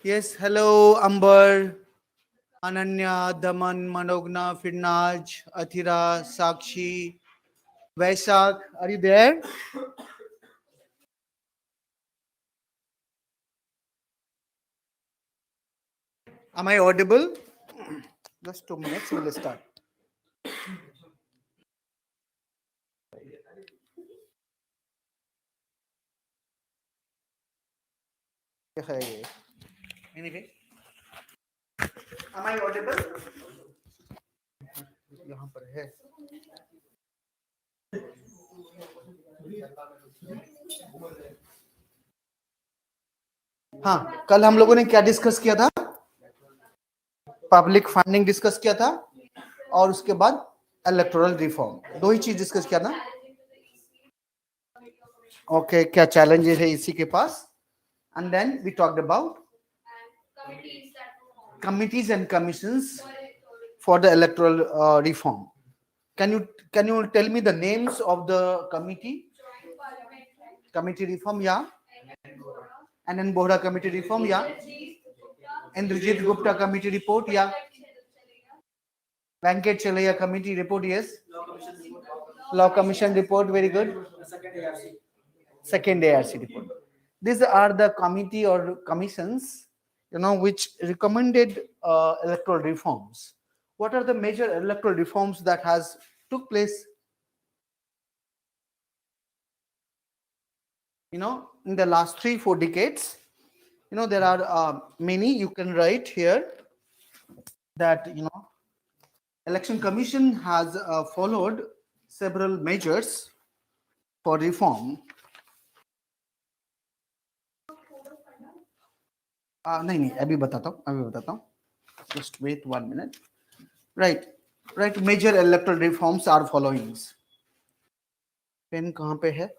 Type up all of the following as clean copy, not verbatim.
Yes, hello, Amber, Ananya, Daman, Manogna, Firnaj, Athira, Sakshi, Vaisak. Are you there? Am I audible? Just 2 minutes, we'll start. Anyway, am I audible? यहाँ पर है. हाँ, कल हम लोगों ने क्या डिस्कस किया था? पब्लिक फंडिंग डिस्कस किया था और उसके बाद इलेक्टोरल रिफॉर्म, दो ही चीज डिस्कस किया ना. ओके, क्या चैलेंजेस है इसी के पास? And then we talked about committees and commissions for the electoral reform. Can you tell me the names of the committee reform? Yeah. And then Bohra committee reform. Yeah. Indrajit Gupta committee report. Yeah. Venkat Chalaya committee report. Yes. Law commission report. Very good. Second ARC report. These are the committee or commissions, which recommended electoral reforms. What are the major electoral reforms that has took place, in the last 3-4 decades? There are many. You can write here that, election commission has followed several measures for reform. नहीं अभी बताता हूँ. Just wait 1 minute. Right. Major electoral reforms are following. Pen कहाँ पे है?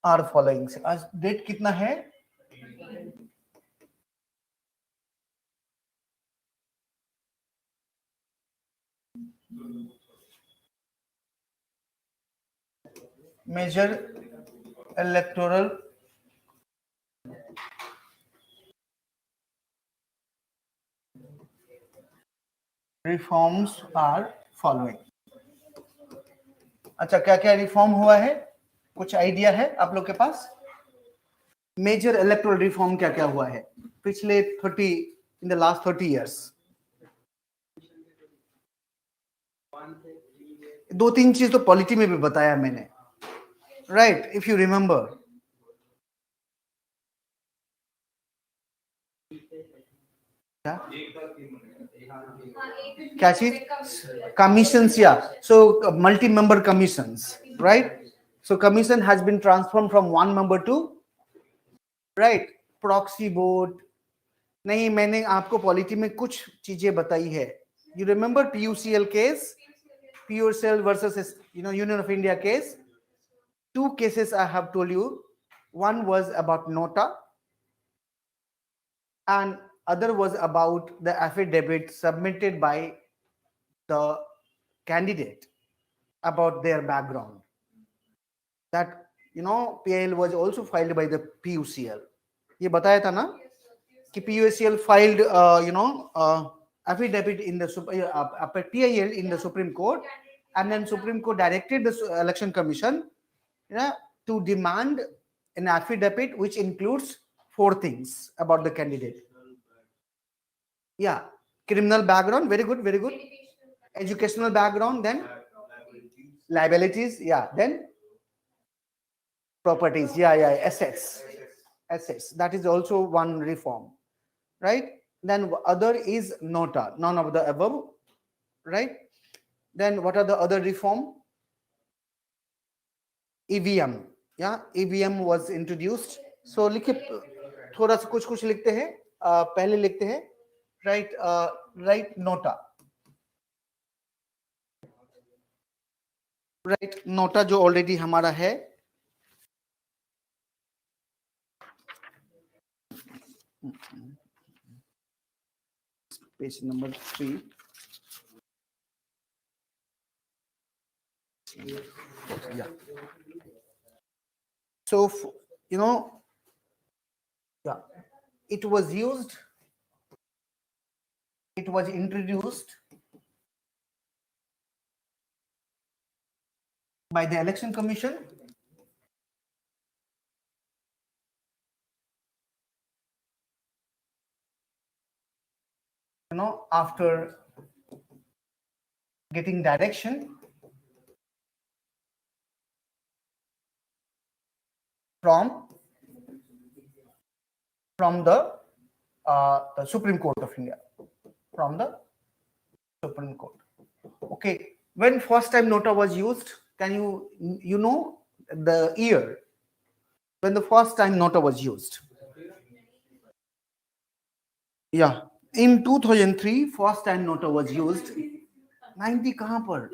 Are following. आज date कितना है? Major electoral reforms are following. अच्छा, क्या क्या रिफॉर्म हुआ है? कुछ आइडिया है आप लोग के पास? मेजर इलेक्टोरल रिफॉर्म क्या क्या हुआ है पिछले 30 इन द लास्ट 30 इयर्स? 2-3 चीज तो पॉलिटी में भी बताया मैंने, राइट? If you remember. क्या चीज? Commissions, yeah. So multi-member commissions, right? So commission has been transformed from one member to, right, proxy board. नहीं, मैंने आपको पॉलिटी में कुछ चीजें बताई है. You remember PUCL case, PUCL versus Union of India case? 2 cases I have told you. One was about nota, and other was about the affidavit submitted by the candidate about their background. That PIL was also filed by the PUCL. ये बताया था ना कि PUCL filed affidavit in the PIL in the Supreme Court, and then Supreme Court directed the Election Commission to demand an affidavit which includes 4 things about the candidate. Yeah, criminal background, very good. Educational background, then liabilities, yeah, then properties, yeah, assets. That is also one reform, right? Then other is nota, none of the above, right? Then what are the other reform? EVM, yeah, EVM was introduced. So लिखे थोड़ा सा कुछ लिखते हैं. पहले लिखते हैं, right, nota, right, nota जो ऑलरेडी हमारा है. Page number 3. Yeah. So Yeah, it was used. It was introduced by the Election Commission after getting direction from the Supreme Court of India, from the Supreme Court. Okay, when first time nota was used, can you know the year when the first time nota was used? Yeah, in 2003 first time nota was used. 90 कहां पर?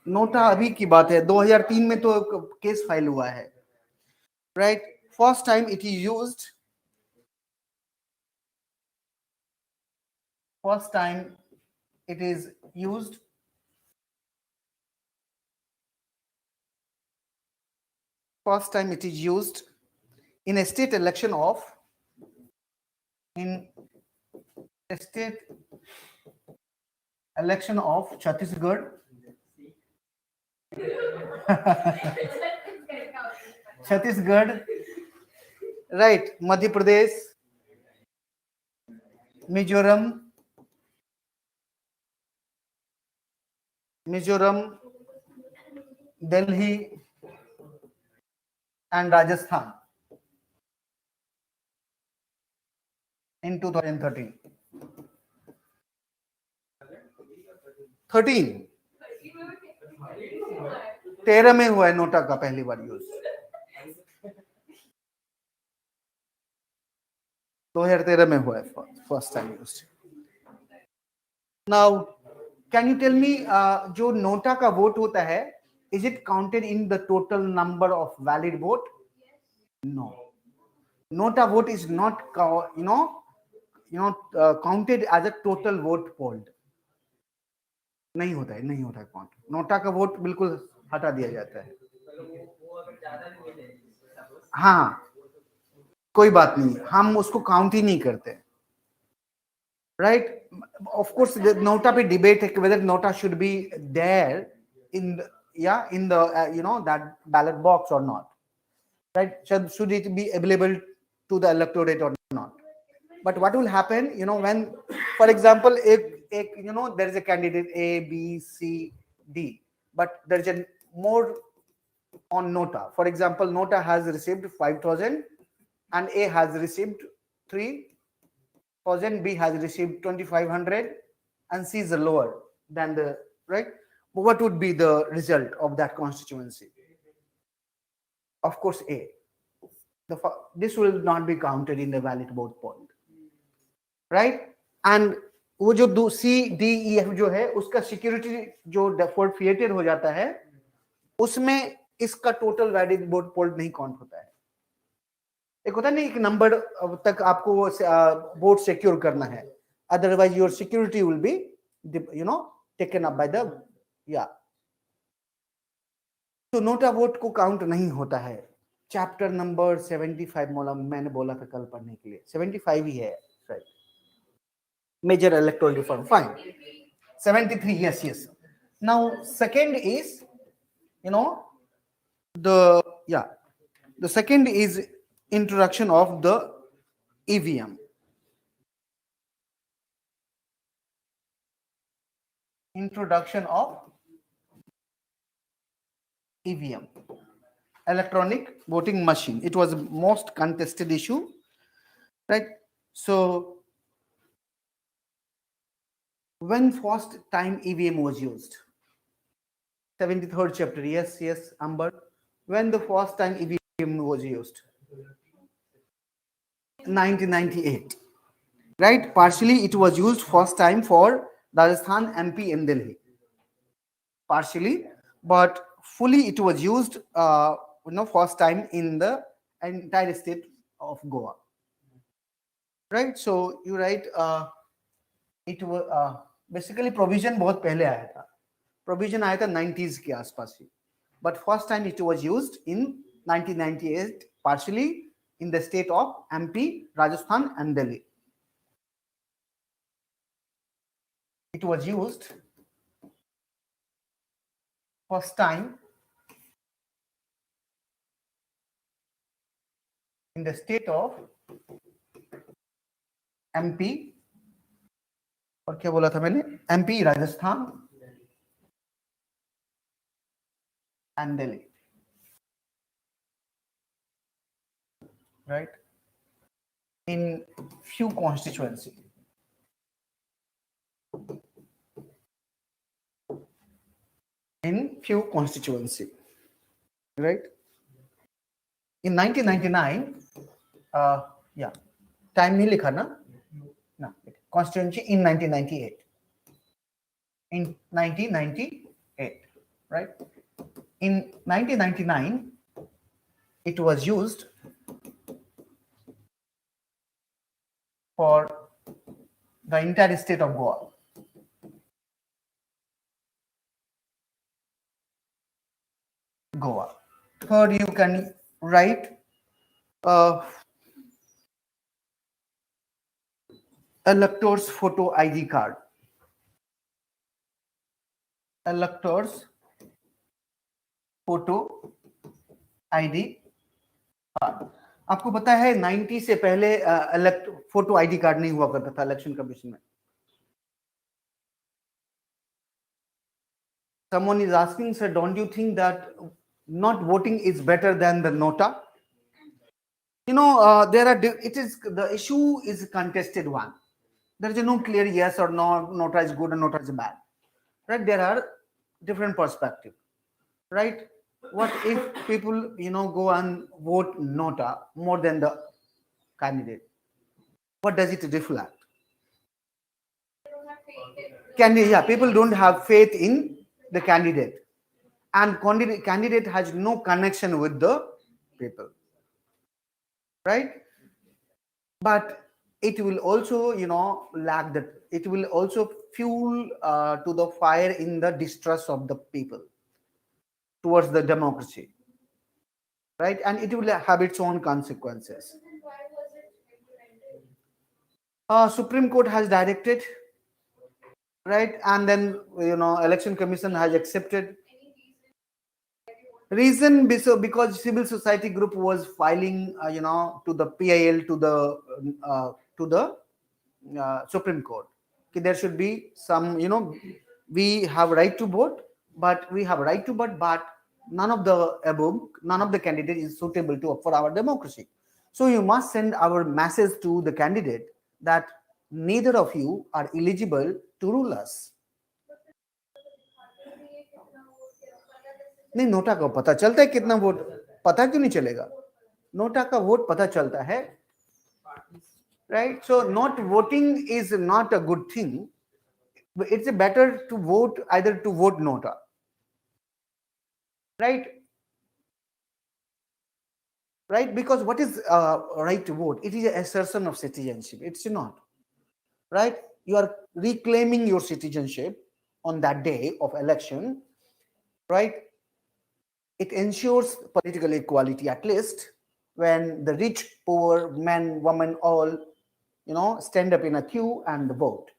NOTA अभी की बात है, 2003 में तो case file हुआ है, right? First time it is used, first time it is used first time it is used in a state election of Chhattisgarh Chhattisgarh, right, Madhya Pradesh, Mizoram, Delhi and Rajasthan in 2013. 13 में हुआ है NOTA का पहली बार use, 2013 में हुआ है first time use. Now can you tell me, जो NOTA का वोट होता है, is it counted in the total number of valid vote? No, nota vote is not counted as a total vote polled. नहीं होता है count. NOTA का vote बिल्कुल हटा दिया जाता है. हाँ, कोई बात नहीं, हम उसको काउंट ही नहीं करते, राइट? ऑफ कोर्स नोटा पे डिबेट है कि whether nota should be there in the, in the that ballot box or not, right? Should it be available to the electorate or not? But what will happen, when, for example, if there is a candidate A, B, C, D, but there is a more on nota. For example, nota has received 5,000 and A has received 3,000, B has received 2,500 and C is lower than the, right? What would be the result of that constituency? Of course, A. This will not be counted in the valid vote poll, right? And वो जो C, D, E, F जो है, उसका security जो forfeited हो जाता है, उसमें इसका टोटल वैलिड वोट पोल नहीं काउंट होता है. एक होता नहीं, एक नंबर तक आपको वोट सिक्योर करना है, otherwise your security will be taken up by the, तो नोटा वोट को काउंट नहीं होता है. चैप्टर नंबर 75 मैंने बोला था कल पढ़ने के लिए, 75 ही है, right? Major electoral reform, fine. 73, yes. Now second is the second is introduction of the EVM. Introduction of EVM, electronic voting machine. It was the most contested issue, right? So when first time EVM was used? 73rd chapter, yes, Amber. When the first time EVM was used? 1998, right? Partially it was used first time for Rajasthan, MP and Delhi. Partially, but fully it was used first time in the entire state of Goa, right? So you write it was basically provision बहुत पहले आया था, provision आया था 90s के आसपास ही, but first time it was used in 1998 partially in the state of MP, Rajasthan and Delhi. It was used first time in the state of MP, और क्या बोला था मैंने, MP, Rajasthan and Delhi, right? In few constituency. In few constituency, right? In 1999, yeah, time नहीं लिखा ना, ना, constituency in 1998. In 1998, right? In 1999, it was used for the entire state of Goa. Goa. Third, you can write elector's photo ID card. Elector's photo ID card. आपको पता है 90 से पहले photo ID card नहीं हुआ करता था इलेक्शन कमीशन में. Someone is asking, sir, don't you think that not voting is better than the nota? You know, there are, it is, the issue is a contested one. There is no clear yes or no, nota is good or nota is bad. Right? There are different perspectives. Right? What if people, you know, go and vote nota more than the candidate? What does it reflect? Yeah, people don't have faith in the candidate, and candidate has no connection with the people, right? But it will also, you know, lack that. It will also fuel to the fire in the distrust of the people towards the democracy, right? And it will have its own consequences. Supreme Court has directed, right? And then, you know, Election Commission has accepted. Reason because civil society group was filing, you know, to the PIL, to the Supreme Court. Okay, there should be some, you know, we have right to vote, but none of the above, none of the candidate is suitable for our democracy. So you must send our message to the candidate that neither of you are eligible to rule us. नहीं, NOTA का पता चलता है कितना vote, पता क्यों नहीं चलेगा? नोटा का वोट पता चलता है, right? So not voting is not a good thing. It's better to vote, either to vote nota, right? Right? Because what is right to vote? It is an assertion of citizenship. It's not, right? You are reclaiming your citizenship on that day of election, right? It ensures political equality, at least when the rich, poor, men, women, all, you know, stand up in a queue and vote.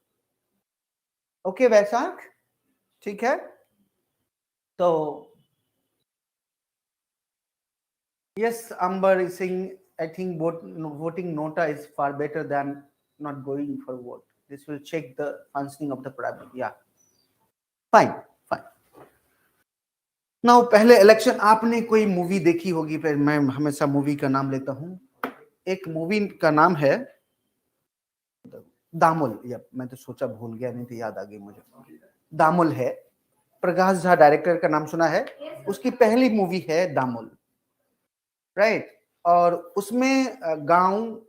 Okay, Vaishak? ठीक है? So, yes, Amber is saying, I think voting nota is far better than not going for vote. This will check the functioning of the private. Yeah. Fine. Now पहले election, आपने कोई movie देखी होगी, फिर मैं हमेशा मूवी का नाम लेता हूं. एक मूवी का नाम है दामुल. या मैं तो सोचा भूल गया, नहीं तो याद आ गई मुझे. दामुल है, प्रकाश झा डायरेक्टर का नाम सुना है? उसकी पहली मूवी है दामुल, राइट? और उसमें गांव,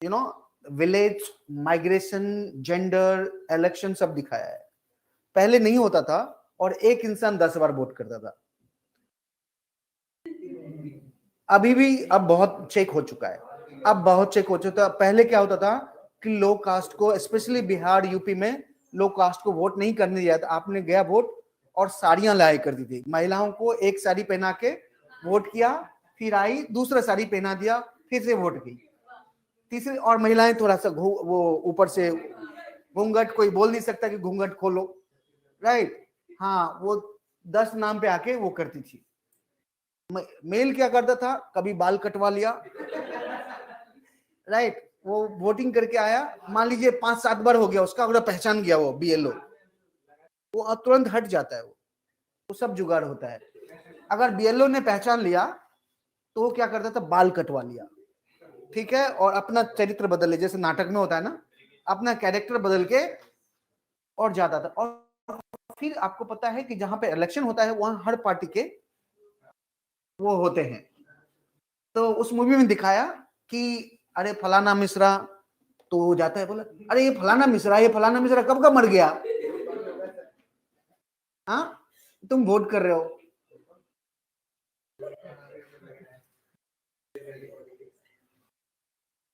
you know, village, migration, gender, election सब दिखाया है. पहले नहीं होता था और एक इंसान 10 बार वोट करता था. अभी भी अब बहुत चेक हो चुका है. पहले क्या होता था कि लो कास्ट को, स्पेशली बिहार, यूपी में लो कास्ट को वोट नहीं करने दिया था. आपने गया वोट और साड़ियां लाया कर दी थी. महिलाओं को एक साड़ी पहना के वोट किया, फिर आई, दूसरा साड़ी पहना दिया, तीसरे वोट की, तीसरे, और महिलाएं थोड़ा सा वो ऊपर से घूंघट, कोई बोल नहीं सकता कि घूंघट खोलो, राइट, हाँ, वो 10 नाम पे आके वो करती थी। मेल क्या करता था, कभी बाल कटवा लिया, राइट, वो वोटिंग करके आया, मान लीजिए 5-7 बार हो गया उसका, अगर पहचान गया वो बीएलओ, वो तुरंत हट जाता है, वो सब जुगाड़ होता है। अगर बीएलओ ने पहचान लिया तो वो क्या करता था, बाल कटवा लिया, ठीक है, और अपना चरित्र बदल ले, जैसे नाटक में होता है ना, अपना कैरेक्टर बदल के और जाता था। और फिर आपको पता है कि जहां पे इलेक्शन होता है वहां हर पार्टी के वो होते हैं। तो उस मूवी में दिखाया कि अरे फलाना मिश्रा, तो वो जाता है, बोला अरे ये फलाना मिश्रा, ये फलाना मिश्रा कब का मर गया, हाँ, तुम वोट कर रहे हो।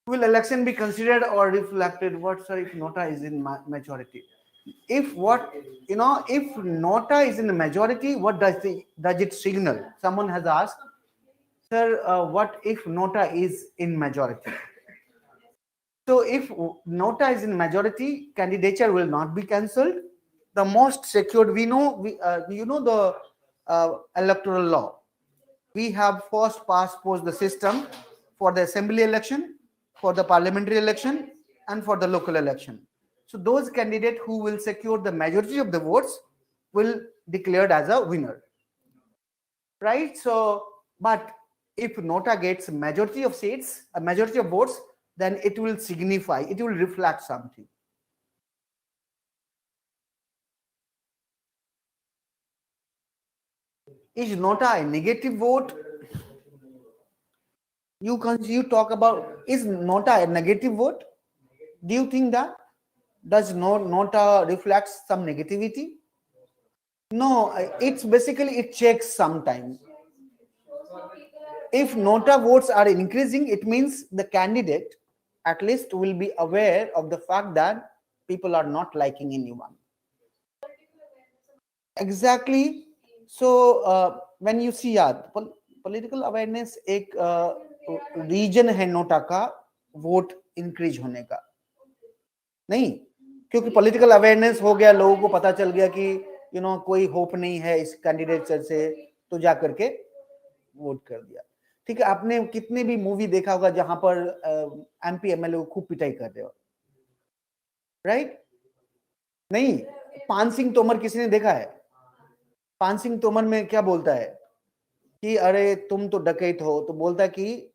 Will election be considered or reflected? What, sir, if nota is in majority? If what, if nota is in the majority, what does it signal? Someone has asked, sir, what if nota is in majority? So if nota is in majority, candidature will not be cancelled. The most secured, we know, the electoral law. We have first past post the system for the assembly election, for the parliamentary election, and for the local election. So those candidates who will secure the majority of the votes will declared as a winner, right? So, but if nota gets majority of seats, a majority of votes, then it will signify, it will reflect something. Is nota a negative vote? You talk about, is nota a negative vote? Do you think that? Does nota reflects some negativity? No, it's basically, it checks sometimes. If nota votes are increasing, it means the candidate at least will be aware of the fact that people are not liking anyone. Exactly. So when you see, political awareness एक reason है NOTA का vote increase होने का, नहीं, क्योंकि political awareness हो गया, लोगों को पता चल गया कि कोई होप नहीं है इस कैंडिडेट से, तो जा करके वोट कर दिया। ठीक है, आपने कितने भी मूवी देखा होगा जहां पर एमपी एमएलए को खूब पिटाई कर रहे हो, राइट? नहीं, पान सिंह तोमर किसी ने देखा है? पान सिंह तोमर में क्या बोलता है कि अरे तुम तो डकैत हो, तो बोलता है कि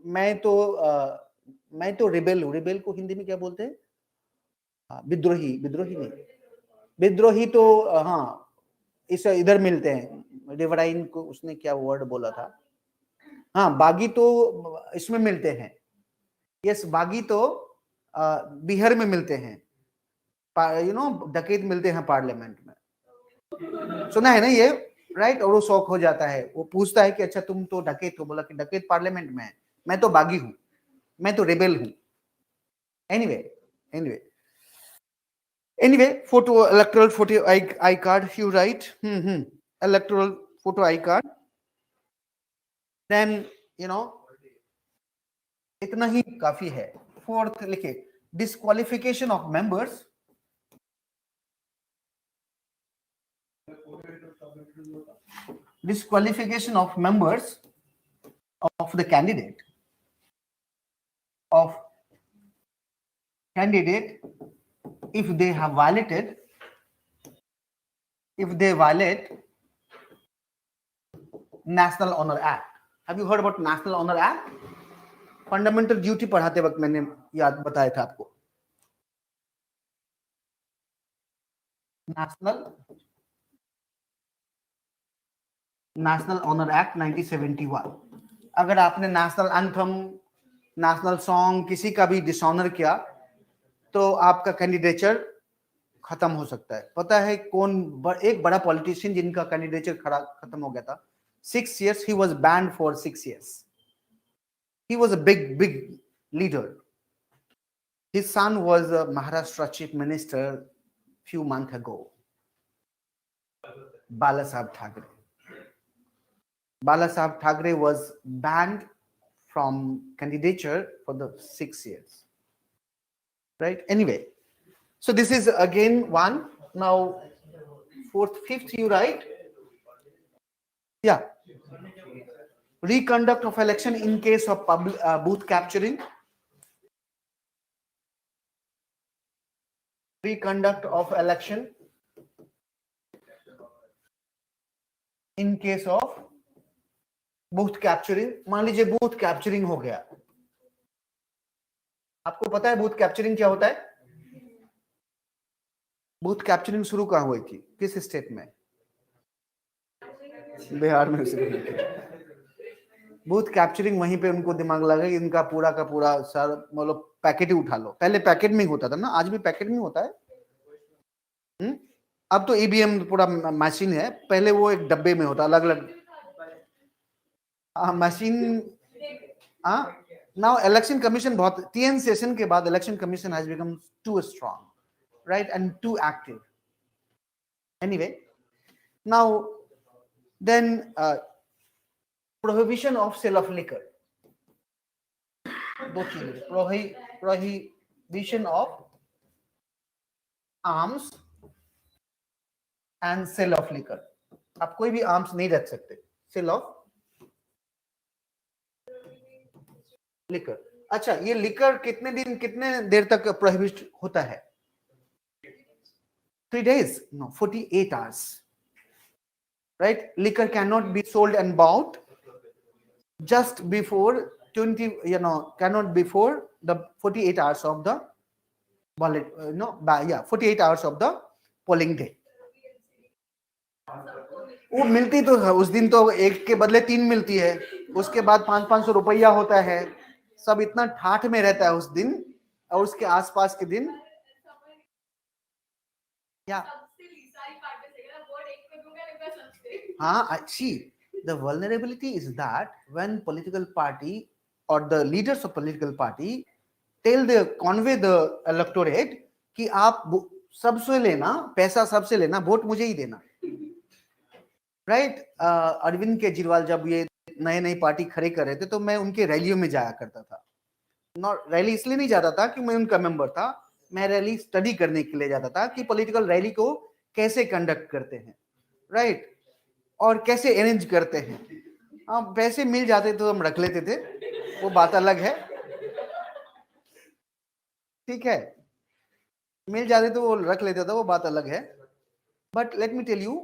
मैं तो रिबेल हूँ। रिबेल को हिंदी में क्या बोलते हैं? विद्रोही, विद्रोही नहीं, विद्रोही तो हाँ, इस इधर मिलते हैं, रिवराइन को उसने क्या वर्ड बोला था, हाँ, बागी तो इसमें मिलते हैं, यस, बागी तो बिहार में मिलते हैं, डकैत मिलते हैं पार्लियामेंट में, सुना है ना ये, राइट? और वो शौक हो जाता है, वो पूछता है कि अच्छा तुम तो डकैत हो, बोला कि डकैत पार्लियामेंट में है, मैं तो बागी हूं, मैं तो रेबेल हूं। Anyway, photo, electoral photo I card, you write, electoral photo I card. Then, इतना ही काफी है। फोर्थ लिखे, disqualification of members. Disqualification of members of the candidate if they violate National Honor Act. Have you heard about National Honor Act? Fundamental duty पढ़ाते वक्त मैंने याद बताया था आपको, नेशनल ऑनर एक्ट 1971। अगर आपने नेशनल एंथम, नेशनल सॉन्ग किसी का भी डिसऑनर किया तो आपका कैंडिडेचर खत्म हो सकता है। पता है कौन एक बड़ा पॉलिटिशियन जिनका कैंडिडेचर खत्म हो गया था? 6 years, he was banned for 6 years. He was a big leader. His son was a Maharashtra chief minister few months ago, Bala Saheb Thackeray. Bala Saheb Thackeray was banned from candidature for the 6 years, right? Anyway, so this is again one. Now, fourth, fifth, you write. Yeah. Reconduct of election in case of public booth capturing. Reconduct of election in case of booth capturing. मान लीजिए booth capturing हो गया. आपको पता है booth capturing क्या होता है? बूथ कैप्चरिंग शुरू कहां हुई थी, किस स्टेट में? बिहार में शुरू हुई थी. बूथ कैप्चरिंग वहीं पे उनको दिमाग लगा इनका पूरा का पूरा सर मतलब पैकेट ही उठा लो. पहले पैकेट में ही होता था ना, आज भी पैकेट में होता है. अब तो ईवीएम पूरा मशीन है. पहले वो एक डब्बे में होता, अलग अलग मशीन. नाउ इलेक्शन कमीशन बहुत TN सेशन के बाद election commission has become too strong, right, and too active. Anyway, now then prohibition of sale of liquor. दो चीजें, prohibition of arms and sale of liquor. आप कोई भी आर्म्स नहीं रख सकते. Sale of liquor. अच्छा, ये लिकर कितने दिन कितने देर तक प्रोहिबिट होता है? 3 days? No, 48 hours. Right? Liquor cannot be sold and bought just before 20, cannot before the 48 hours of the ballot, 48 hours of the polling day. वो मिलती तो उस दिन तो एक के बदले 3 मिलती है, उसके बाद 500-500 रुपया होता है. सब इतना ठाठ में रहता है उस दिन और उसके आसपास के दिन. See, the vulnerability is that when political party or the leaders of political party convey the electorate कि आप सबसे लेना पैसा, सबसे लेना, वोट मुझे ही देना. राइट. अरविंद केजरीवाल जब ये नए नई पार्टी खड़े कर रहे थे तो मैं उनके रैलियों में जाया करता था. रैली इसलिए नहीं जाता था कि मैं उनका मेंबर था, मैं रैली स्टडी करने के लिए जाता था कि पॉलिटिकल रैली को कैसे कंडक्ट करते हैं, राइट, और कैसे अरेंज करते हैं. पैसे मिल जाते तो हम रख लेते थे, वो बात अलग है. ठीक है, मिल जाते तो वो रख लेता था, वो बात अलग है. But let me tell you,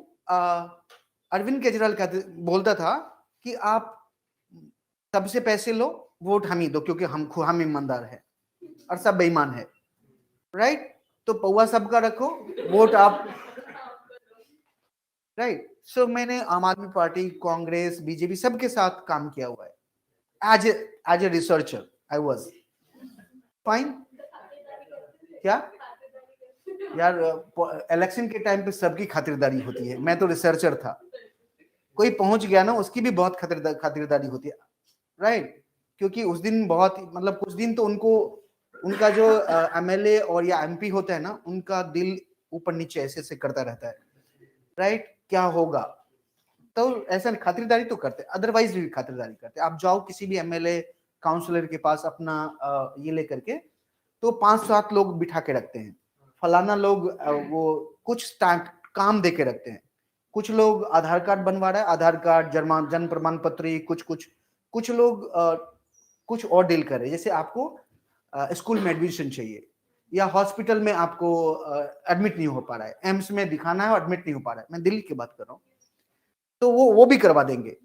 Arvind Kejriwal बोलता था कि आप सबसे पैसे लो, वोट हम ही दो क्योंकि हम ईमानदार है और सब बेईमान है, राइट. तो पौवा सबका रखो, वोट आप, राइट. सो मैंने आम आदमी पार्टी, कांग्रेस, बीजेपी सबके साथ काम किया हुआ है. As a researcher I was fine. क्या यार, इलेक्शन के टाइम पे सबकी खातिरदारी होती है. मैं तो रिसर्चर था, कोई पहुंच गया ना उसकी भी बहुत खातिरदारी होती है, राइट. क्योंकि उस दिन बहुत मतलब कुछ दिन तो उनका जो MLA और या MP होता है ना, उनका दिल ऊपर नीचे ऐसे करता रहता है, राइट. क्या होगा, तो ऐसा खातिरदारी तो करते, अदरवाइज भी खातिरदारी करते. आप जाओ किसी भी MLA काउंसलर के पास अपना ये लेकर के, तो 5-7 लोग बिठा के रखते हैं. फलाना लोग वो कुछ काम दे के रखते हैं. कुछ लोग आधार कार्ड बनवा रहा है, आधार कार्ड, जन्म प्रमाण पत्र, कुछ लोग कुछ और डील कर रहे हैं. जैसे आपको स्कूल में एडमिशन चाहिए या हॉस्पिटल में आपको एडमिट नहीं हो पा रहा है, एम्स में दिखाना है और एडमिट नहीं हो पा रहा है, मैं दिल्ली की बात कर रहा हूँ, तो वो भी करवा देंगे.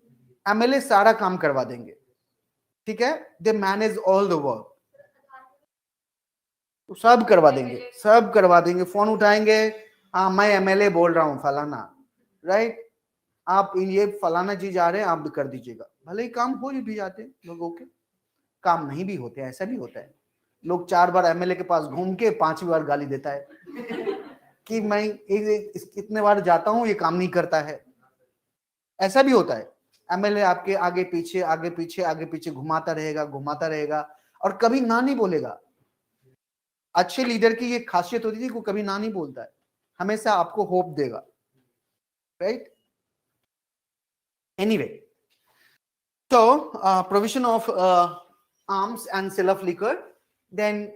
MLA सारा काम करवा देंगे, ठीक है. They manage all the work, सब करवा देंगे. फोन उठाएंगे, हाँ मैं MLA बोल रहा हूँ फलाना, राइट, आप ये फलाना जी जा रहे हैं, आप भी कर दीजिएगा. भले ही काम हो भी जाते हैं लोगों के, काम नहीं भी होते, ऐसा भी होता है. लोग 4 बार MLA के पास घूम के 5वीं बार गाली देता है कि मैं इतने बार जाता हूं, ये काम नहीं करता है. ऐसा भी होता है. MLA आपके आगे पीछे घुमाता रहेगा और कभी ना नहीं बोलेगा. अच्छे लीडर की ये खासियत होती थी कि कभी ना नहीं बोलता है, हमेशा आपको होप देगा, right. Anyway, So provision of arms and sale of liquor, then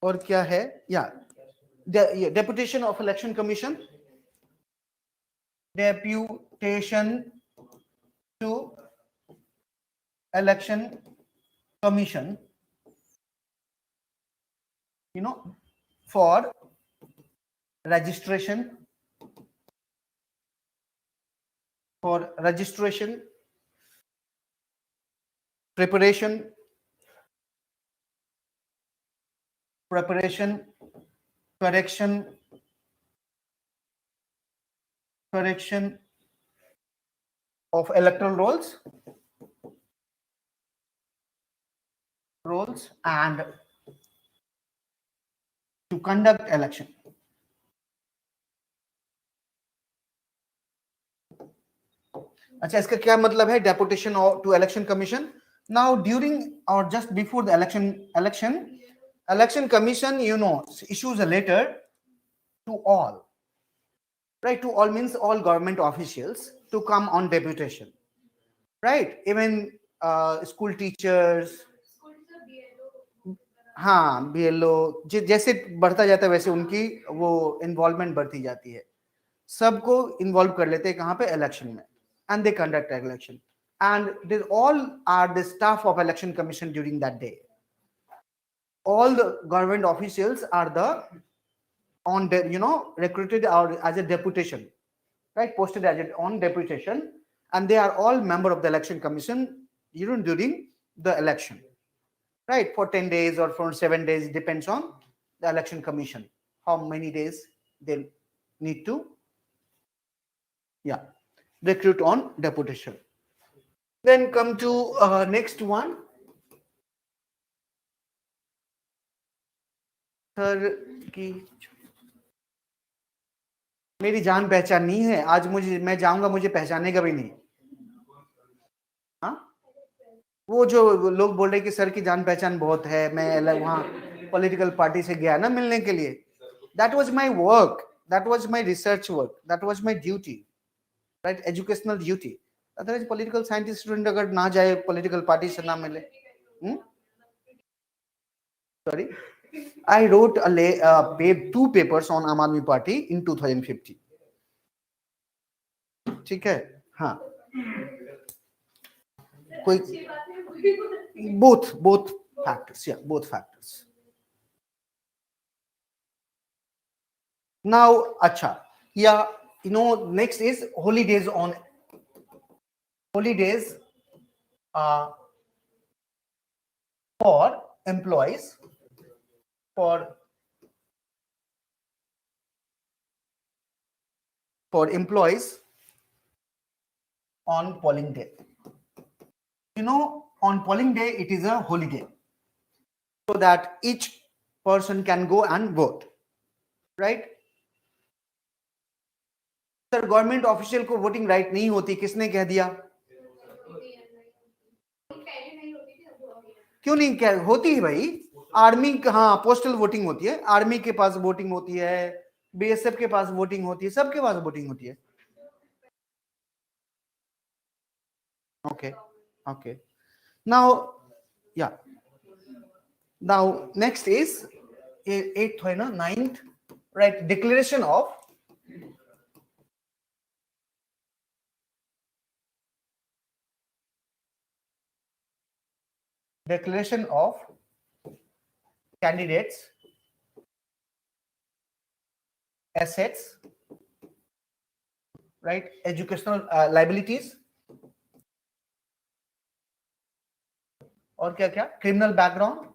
और क्या है, deputation of election commission, deputation to election commission, for registration, preparation, correction of electoral rolls and to conduct election. अच्छा, इसका क्या मतलब है deputation to election commission? Now during और just before the election commission issues a letter to all, right? To all means all government officials to come on deputation, right? Even school teachers, हाँ BLO, जैसे बढ़ता जाता है वैसे उनकी वो involvement बढ़ती जाती है, सबको इन्वॉल्व कर लेते हैं कहाँ पे, इलेक्शन में, and they conduct election, and they all are the staff of election commission during that day. All the government officials are recruited out as a deputation, right? Posted as on deputation, and they are all member of the election commission during the election, right? For 10 days or for 7 days, depends on the election commission how many days they need to recruit on deputation. Then come to next one. Sir की मेरी जान पहचान नहीं है, आज मैं जाऊंगा मुझे पहचानेगा भी नहीं. हाँ, वो जो लोग बोल रहे कि सर की जान पहचान बहुत है, मैं वहाँ पॉलिटिकल पार्टी से गया ना मिलने के लिए. That was my work, that was my research work, that was my duty, right? Educational duty. Otherwise political scientist student अगर ना जाए पॉलिटिकल पार्टी से ना मिले. Sorry, I wrote two papers on Aam Aadmi Party in 2015. ठीक है, हाँ, कोई both factors. Now, अच्छा, next is holidays for employees, for employees on polling day. On polling day it is a holiday, so that each person can go and vote, right? Sir government official को voting right नहीं होती, किसने कह दिया? क्यों नहीं कह होती है भाई? आर्मी, हाँ, पोस्टल वोटिंग होती है, आर्मी के पास वोटिंग होती है, BSF के पास वोटिंग होती है, सबके पास वोटिंग होती है. Okay. Now next is 8th है ना, 9th, right? Declaration of candidates assets, right? Educational liabilities, और क्या क्या, criminal background,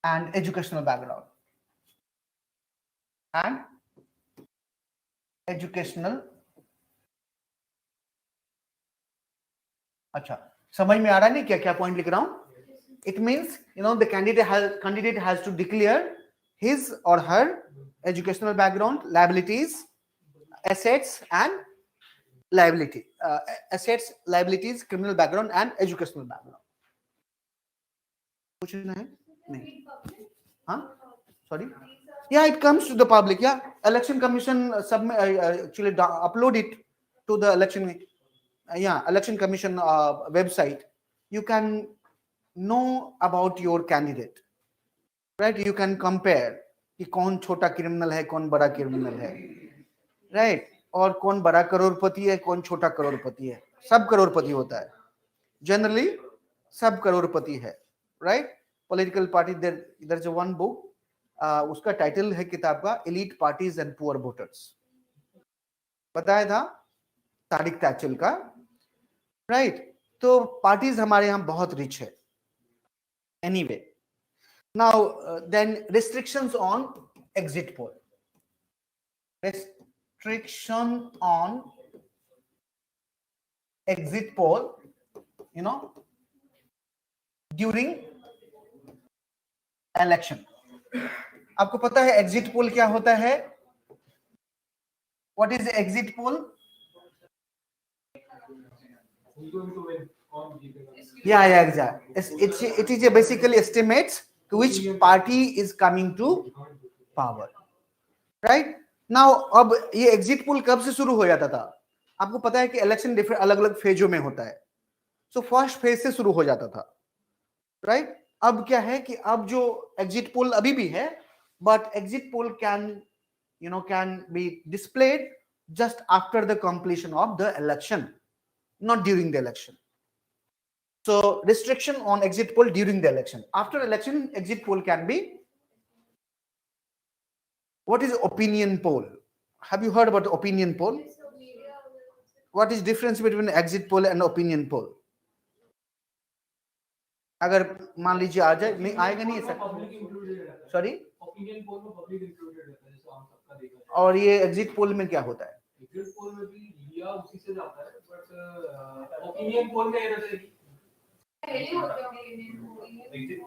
and educational background, and educational. अच्छा, समझ में आ रहा है नहीं क्या क्या पॉइंट लिख रहा हूं? It means the candidate has to declare his or her educational background, liabilities, assets and liabilities, criminal background and educational background. पूछना है नहीं? हाँ, sorry, Yeah, it comes to the public. Yeah, election commission actually upload it to the election. Yeah, election commission website. You can know about your candidate, right? You can compare कि कौन छोटा criminal है, कौन बड़ा criminal है, right? और कौन बड़ा करोड़पति है, कौन छोटा करोड़पति है. सब करोड़पति होता है. Generally, सब करोड़पति है, right? Political party. There's a one book. उसका टाइटल है किताब का Elite Parties and Poor Voters. बताया था तारिक तैचुल का, right? तो पार्टीज हमारे यहाँ बहुत रिच है. Anyway, now then restrictions on exit poll. Restriction on exit poll, you know, during election. आपको पता है exit poll क्या होता है? What is exit poll? Yeah, exactly. It is basically estimates which party is coming to power, right? Now, अब ये exit poll कब से शुरू हो जाता था? आपको पता है कि election डिफरेंट अलग अलग फेजों में होता है. So फर्स्ट फेज से शुरू हो जाता था, right? अब क्या है कि अब जो exit poll अभी भी है, but exit poll can be displayed just after the completion of the election, not during the election. So restriction on exit poll during the election. After election, exit poll can be. What is opinion poll? Have you heard about opinion poll? What is difference between exit poll and opinion poll? अगर मान लीजिए आ जाए, नहीं आएगा नहीं ऐसा. Sorry, opinion poll में public included रहता है, जैसे आम सबका देखा है. और ये एग्जिट पोल में क्या होता है? एग्जिट पोल में भी लिया उसी से जाता है, बट ओपिनियन पोल में ये रहता है कि पहले होता है एग्जिट पोल में एग्जिट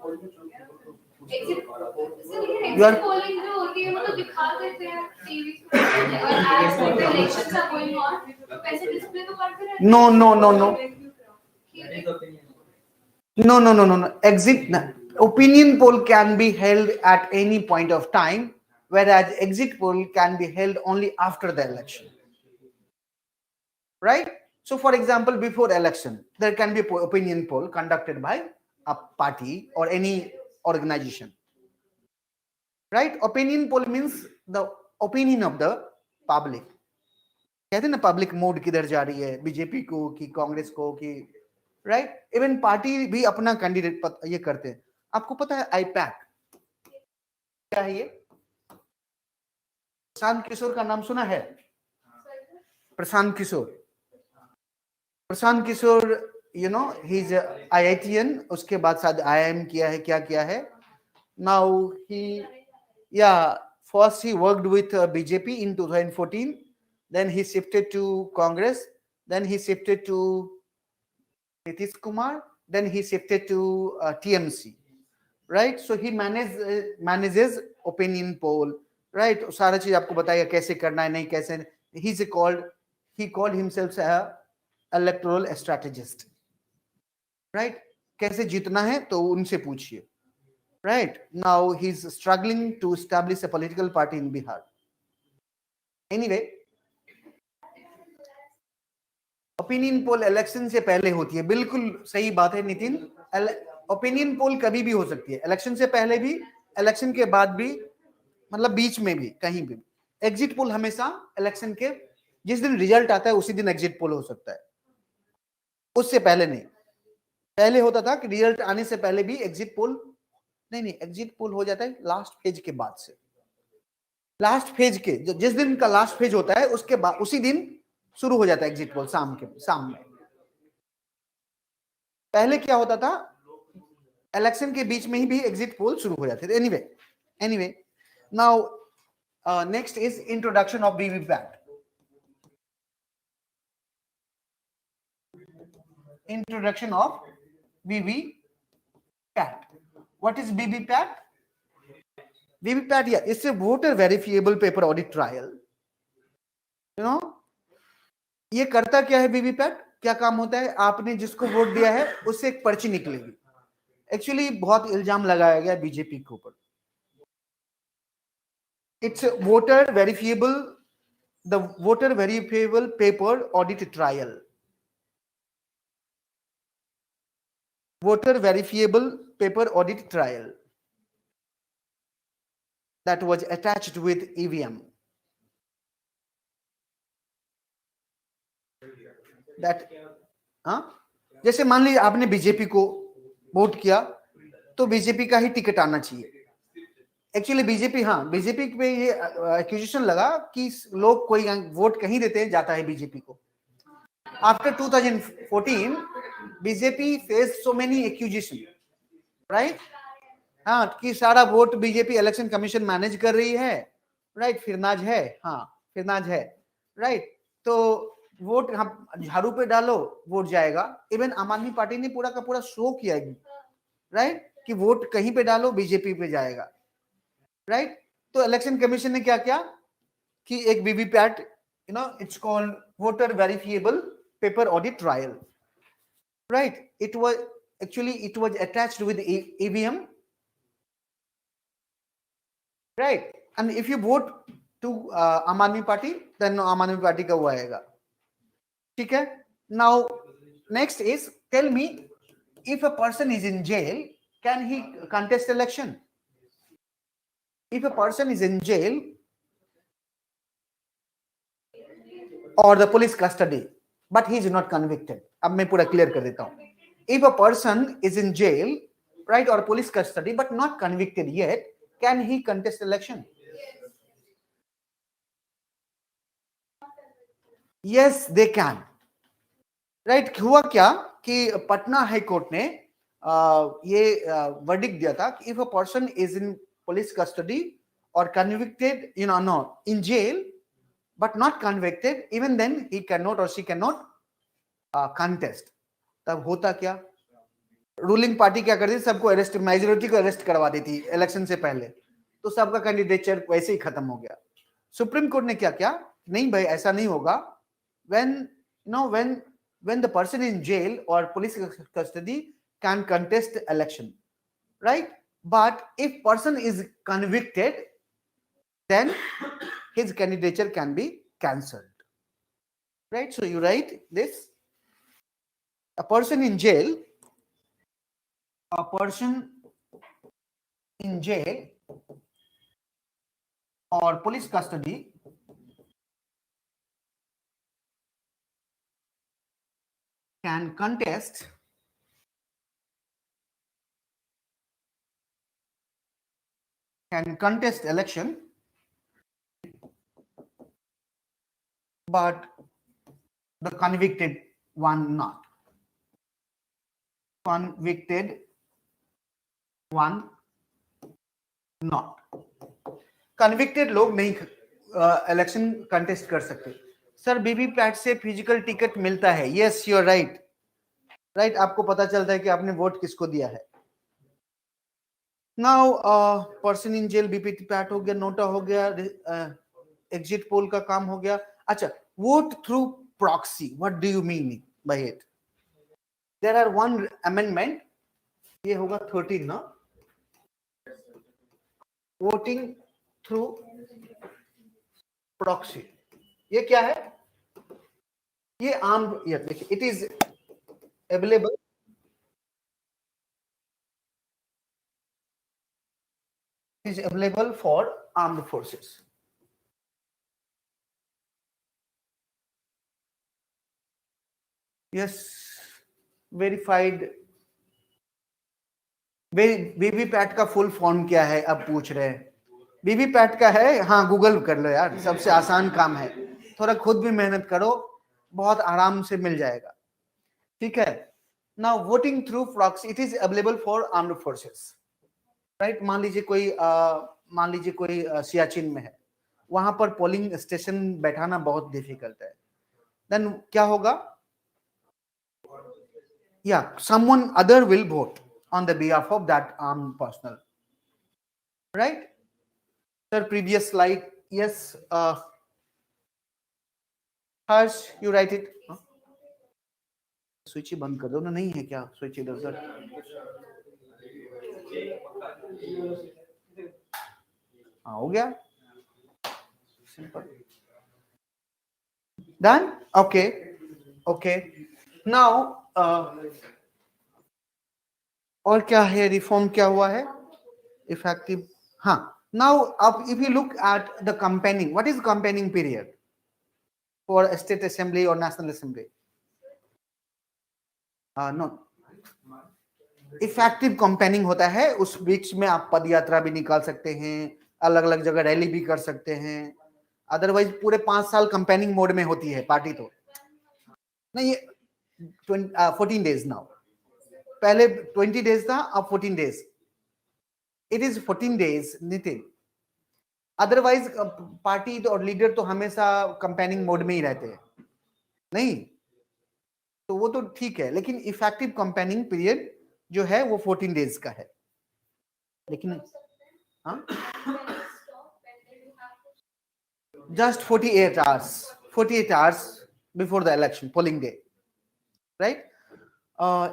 पोलिंग जो होती है वो तो दिखा देते हैं टीवी पे और as elections are going on तो कैसे डिस्प्ले तो करते रहते हैं. No opinion poll can be held at any point of time, whereas exit poll can be held only after the election, right? So for example, before election there can be opinion poll conducted by a party or any organization, right? Opinion poll means the opinion of the public. कहते हैं ना public mood किधर जा रही है, BJP को कि कांग्रेस को कि, राइट? इवन पार्टी भी अपना कैंडिडेट ये करते हैं. आपको पता है आईपैक क्या है? ये प्रशांत किशोर का नाम सुना है? Prashant Kishor you know he is IITian. उसके बाद शायद IIM किया है, क्या किया है. Now he first he worked with BJP in 2014, then he shifted to Congress, then he shifted to Nitish Kumar, then he shifted to TMC, right? So he manages opinion poll, right? सारा चीज आपको बताएगा कैसे करना है, नहीं कैसे. He called himself a electoral strategist, right? कैसे जीतना है तो उनसे पूछिए, right? Now he's struggling to establish a political party in Bihar. Anyway, opinion poll election से पहले होती है. बिल्कुल सही बात है नितिन. ओपिनियन पोल कभी भी हो सकती है, इलेक्शन से पहले भी, इलेक्शन के बाद भी, मतलब बीच में भी, कहीं भी. एग्जिट पोल हमेशा इलेक्शन के जिस दिन रिजल्ट आता है उसी दिन एग्जिट पोल हो सकता है, उससे पहले नहीं. पहले होता था कि रिजल्ट आने से पहले भी एग्जिट पोल नहीं, एग्जिट पोल हो जाता है लास्ट फेज के बाद से. लास्ट फेज के जिस दिन का लास्ट फेज होता है उसके बाद उसी दिन शुरू हो जाता है एग्जिट पोल. शाम में. पहले क्या होता था, इलेक्शन के बीच में ही भी एग्जिट पोल शुरू हो जाते थे. Anyway now next is introduction of VVPAT. Introduction of VVPAT. What is VVPAT? VVPAT इससे voter verifiable paper audit trial. You know ये करता क्या है वीवीपैट? क्या काम होता है? आपने जिसको वोट दिया है उससे एक पर्ची निकलेगी. एक्चुअली बहुत इल्जाम लगाया गया बीजेपी के ऊपर. It's a voter verifiable, the voter verifiable paper audit trial. Voter verifiable paper audit trial that was attached with EVM. That, हाँ, जैसे मान लीजिए आपने बीजेपी को वोट किया तो बीजेपी का ही टिकट आना चाहिए. एक्चुअली बीजेपी, हाँ, बीजेपी पे ये एक्यूजेशन लगा कि लोग कोई वोट कहीं देते हैं, जाता है बीजेपी को. After 2014 BJP face so many accusation, right. हाँ, कि सारा vote BJP election commission manage कर रही है, राइट. फिरनाज है, हाँ, फिरनाज है, राइट. तो वोट हम झाड़ू पे डालो, वोट जाएगा. इवन आम आदमी पार्टी ने पूरा का पूरा शो किया, राइट, कि वोट कहीं पे डालो बीजेपी पे जाएगा, राइट. तो इलेक्शन कमीशन ने क्या किया कि एक VVPAT, you know, it's called voter verifiable paper audit trial, right. It was actually it was attached with EVM, right. And if you vote to Aam Aadmi party, then आम Aadmi party का वो आएगा. ठीक है. Now next is, tell me, if a person is in jail, can he contest election? If a person is in jail or the police custody but he is not convicted, अब मैं पूरा clear कर देता हूं. If a person is in jail, right, or police custody but not convicted yet, can he contest election? Yes, they can. Right. हुआ क्या कि Patna high court ने ये वर्डिक्ट दिया था कि if a person is in police custody और convicted, you know, no, in jail but not convicted, even then he can not और शी कैन नॉट कंटेस्ट. तब होता क्या, रूलिंग पार्टी क्या करती, सबको अरेस्ट, मेजोरिटी को अरेस्ट करवा देती इलेक्शन से पहले, तो सबका कैंडिडेचर वैसे ही खत्म हो गया. सुप्रीम कोर्ट ने क्या किया, नहीं भाई ऐसा नहीं होगा. When, you know, when the person in jail or police custody can contest election, right, but if person is convicted, then his candidature can be cancelled, right. So you write this, a person in jail or police custody can contest election, but the convicted one not. Convicted one not. Convicted लोग नहीं election contest कर सकते. Sir VVPAT से physical ticket मिलता है. Yes, you are right, right. आपको पता चलता है कि आपने वोट किसको दिया है. Now person in jail, VVPAT हो गया, नोटा हो गया, एग्जिट पोल का काम हो गया. अच्छा, vote through proxy, what do you mean by it? There are one amendment, ये होगा 13 ना, वोटिंग थ्रू प्रॉक्सी. ये क्या है? ये आम, ये देखिए, it is available, is available for armed forces. Yes, verified. VVPAT का फुल फॉर्म क्या है, अब पूछ रहे हैं. वीवीपैट का है, हाँ, गूगल कर लो यार, सबसे आसान काम है. थोड़ा खुद भी मेहनत करो, बहुत आराम से मिल जाएगा. ठीक है. Now voting through proxy, it is available for armed forces, right. मान लीजिए कोई सियाचिन में है, वहां पर पोलिंग स्टेशन बैठाना बहुत डिफिकल्ट है. देन क्या होगा, या someone other will vote on the behalf of that armed personnel, right. Sir, previous slide. Yes, Harsh, you write it. Switch ही बंद कर दो ना, नहीं है क्या स्विच इधर उधर? हाँ, हो गया. Simple. Done? Okay. Okay. Now, और क्या है, रिफॉर्म क्या हुआ है, इफेक्टिव. हाँ. Now, if you look at the campaigning, what is campaigning period for a state assembly or national assembly? No. Effective campaigning होता है, उस बीच में आप पद यात्रा भी निकाल सकते हैं, अलग अलग जगह रैली भी कर सकते हैं. अदरवाइज पूरे 5 साल कैंपेनिंग मोड में होती है पार्टी. तो नहीं, 14 days नाउ. पहले 20 days था, अब 14 days. It is 14 days, Nitin. Otherwise party और लीडर तो हमेशा कैंपेनिंग मोड में ही रहते हैं, नहीं तो वो तो ठीक है, लेकिन इफेक्टिव कैंपेनिंग पीरियड जो है वो 14 days का है. लेकिन हाँ, just 48 hours before the election polling day, right?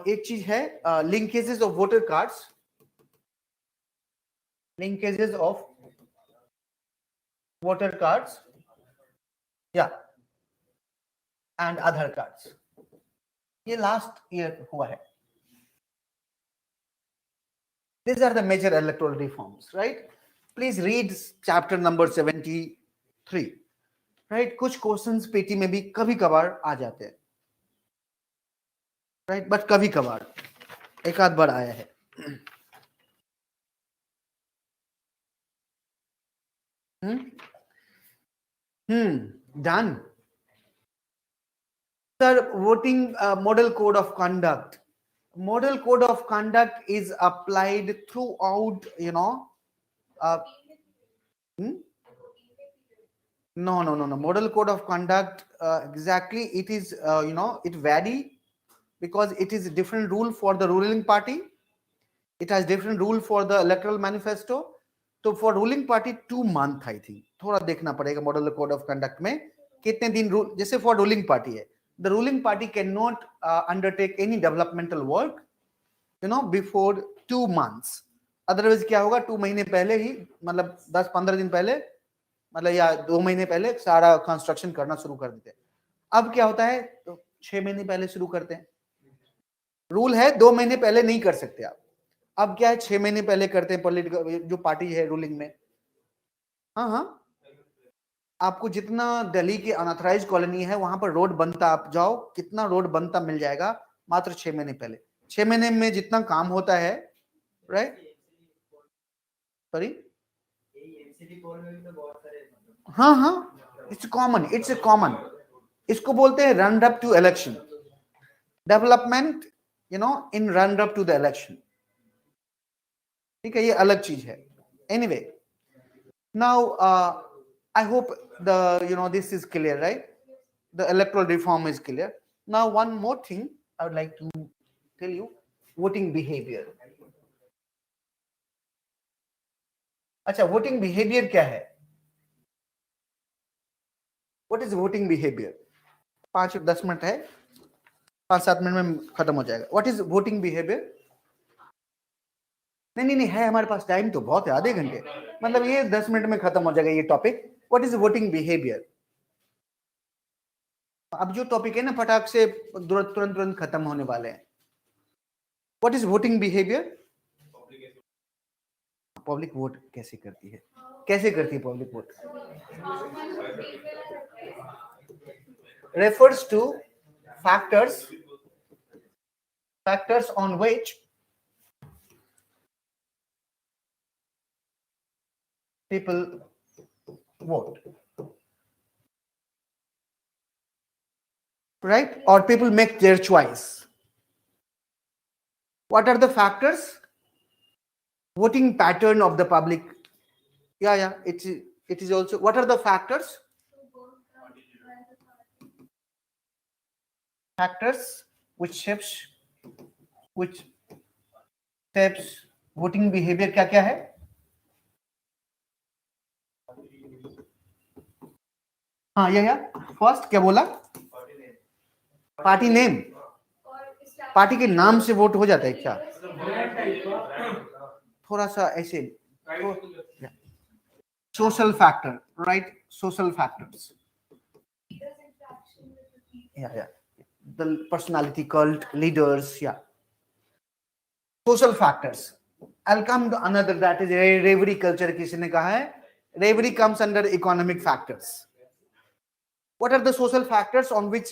एक चीज है, linkages of voter cards, yeah, and Aadhaar cards. ये लास्ट ईयर हुआ है. These are the major electoral reforms, right? Please read chapter number 73, right? कुछ क्वेश्चंस पेटी में भी कभी कभार आ जाते हैं, right? बट कभी कभार एक आध बार आया है. Done. Sir, voting model code of conduct. Model code of conduct is applied throughout, No. Model code of conduct, exactly, it is, it vary because it is a different rule for the ruling party. It has different rule for the electoral manifesto. तो for ruling party 2 month, I think. थोड़ा देखना पड़ेगा model code of conduct में कितने दिन rule. जैसे for ruling party है, the ruling party cannot undertake any developmental work, before 2 months. Otherwise क्या होगा, 2 महीने पहले ही, मतलब 10-15 दिन पहले, मतलब या 2 महीने पहले सारा कंस्ट्रक्शन करना शुरू कर देते हैं. अब क्या होता है, तो 6 महीने पहले शुरू करते हैं. रूल है 2 महीने पहले नहीं कर सकते आप. अब क्या है, 6 महीने पहले करते हैं पॉलिटिकल जो पार्टी है रूलिंग में. हाँ, आपको जितना दिल्ली के अनऑथराइज्ड कॉलोनी है वहां पर रोड बनता, आप जाओ, कितना रोड बनता मिल जाएगा मात्र 6 महीने पहले. 6 महीने में जितना काम होता है, राइट? सॉरी, हाँ, इट्स कॉमन. इसको बोलते हैं run up to election development, in run up to the election. ठीक है, ये अलग चीज है. Anyway, now I hope this is clear, right? The electoral reform is clear. Now, one more thing I would like to tell you: voting behavior. अच्छा, voting behavior क्या है? What is voting behavior? 5-10 minute है, 5-7 minute में खत्म हो जाएगा. What is voting behavior? नहीं है, हमारे पास टाइम तो बहुत है, आधे घंटे, मतलब ये 10 मिनट में खत्म हो जाएगा ये topic. What is voting behavior? अब जो टॉपिक है ना, फटाक से तुरंत खत्म होने वाले हैं. What is voting behavior? Public vote कैसे करती है public vote? Refers to factors on which people vote, right? Or people make their choice. What are the factors? Voting pattern of the public. Yeah, it is also. What are the factors? Which shapes voting behavior. क्या है? हाँ, या first क्या बोला? Party name. Party के नाम से vote हो जाता है क्या? थोड़ा सा ऐसे social factor, right? Social factors. Yeah. The personality cult, leaders, yeah. Social factors. I'll come to another, that is reverie culture. किसी ने कहा है reverie comes under economic factors. What are the social factors on which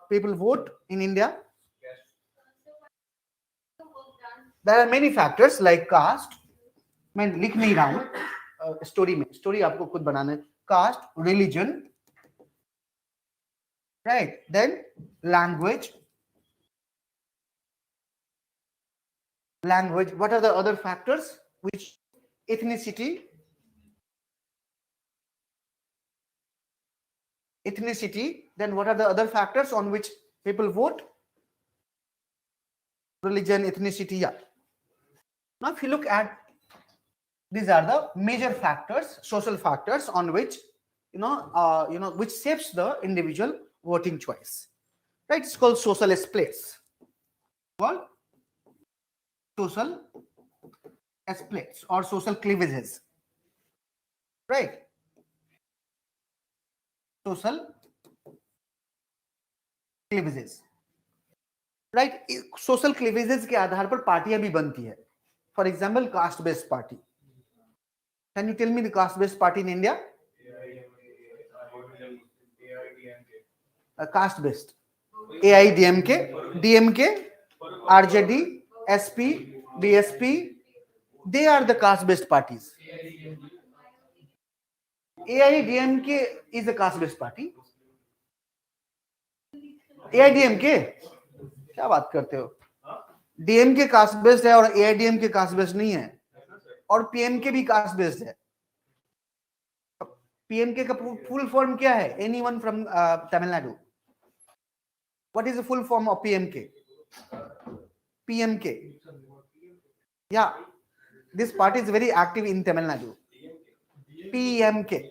people vote in India? There are many factors like caste. मैं लिख नहीं रहा हूँ story में, स्टोरी आपको खुद बनाना है. Caste, religion, right? Then language. What are the other factors? Which ethnicity. Then what are the other factors on which people vote? Religion, ethnicity. Yeah. Now if you look at, these are the major factors, social factors on which which shapes the individual voting choice, right? It's called social splits. Called social splits or social cleavages, right? Social cleavages, right? Social cleavages के आधार पर पार्टियां भी बनती है. For example, caste based party. Can you tell me the caste based party in India? Caste based. AIDMK, DMK, RJD, SP, BSP, they are the caste based parties. AIDMK is a caste based party. AIDMK क्या बात करते हो? DMK caste based है और AIDMK caste based नहीं है, और PMK भी caste based है. PMK का full form क्या है? Anyone from Tamil Nadu? What is the full form of PMK? PMK. Yeah, this party is very active in Tamil Nadu. PMK.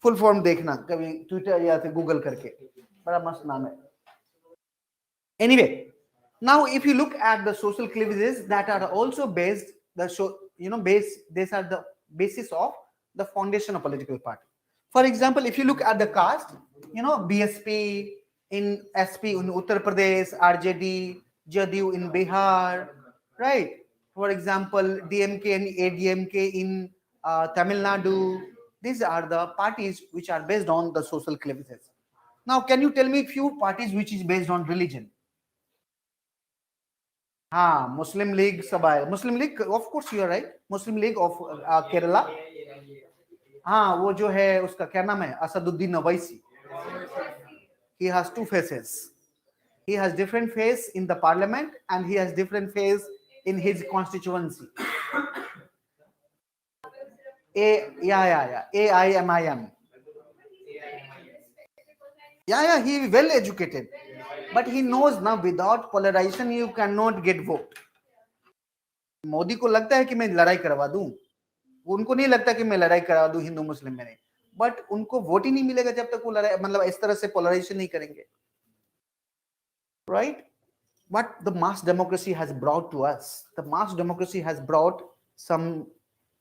Full form देखना कभी ट्विटर या फिर Google करके, बड़ा मस्त नाम है. Anyway, now if you look at the social cleavages that are also based, these are the basis of the foundation of political party. For example, if you look at the caste, BSP in SP in Uttar Pradesh, RJD, JDU in Bihar, right? For example, DMK and ADMK in Tamil Nadu. These are the parties which are based on the social cleavages. Now, can you tell me few parties which is based on religion? Muslim League सब आएगा. Muslim League, of course you are right. Muslim League of Kerala. वो जो है उसका क्या नाम है? Asaduddin Owaisi. He has two faces. He has different face in the parliament and he has different face in his constituency. AIMIM. Yeah, he is well educated. But he knows now without polarization you cannot get vote. Modi को लगता है कि मैं लड़ाई करवा दूं, उनको नहीं लगता कि मैं लड़ाई करवा दूं हिंदू मुस्लिम में नहीं, बट उनको वोट ही नहीं मिलेगा जब तक वो लड़ाई मतलब इस तरह से पोलराइजेशन नहीं करेंगे, right? What the mass democracy has brought to us, the mass democracy has brought some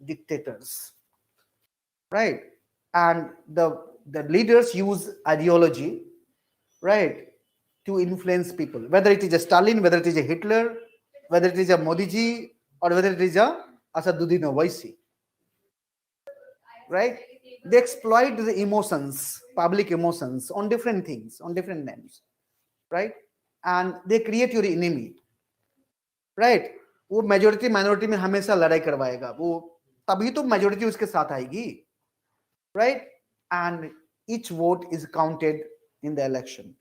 dictators, right? And the leaders use ideology, right, to influence people, whether it is a Stalin, whether it is a Hitler, whether it is a Modi ji, or whether it is a Asaduddin Owaisi, right? They exploit the emotions, public emotions, on different things, on different names, right? And they create your enemy, right? वो majority minority में हमेशा लड़ाई करवाएगा, वो तभी तो majority उसके साथ आएगी, right? And each vote is counted in the election.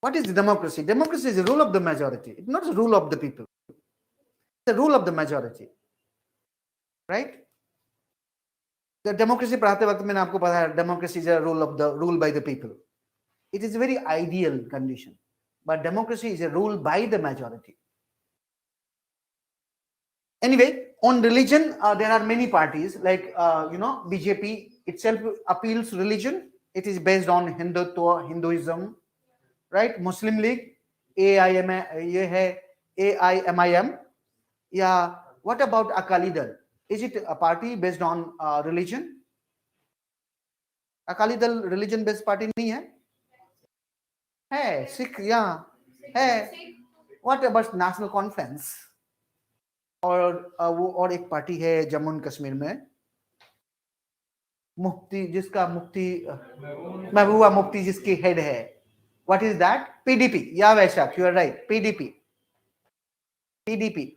What is democracy? Democracy is the rule of the majority. It's not the rule of the people. It's the rule of the majority, right? The democracy पढ़ाते वक्त मैंने आपको बताया democracy is a rule by the people. It is a very ideal condition, but democracy is a rule by the majority. Anyway, on religion, there are many parties like BJP itself appeals religion. It is based on Hinduism, right? Muslim League, AIMIM. Yeah. What about Akali Dal? Is it a party based on religion? Akali Dal religion based party नहीं है? है Sikh yeah है. What about National Conference? वो और एक party है Jammu and Kashmir में, मुफ्ती जिसका मुफ्ती महबूबा मुफ्ती जिसकी हेड है. What is that? PDP. Yeah, Vaishak, you are right. PDP.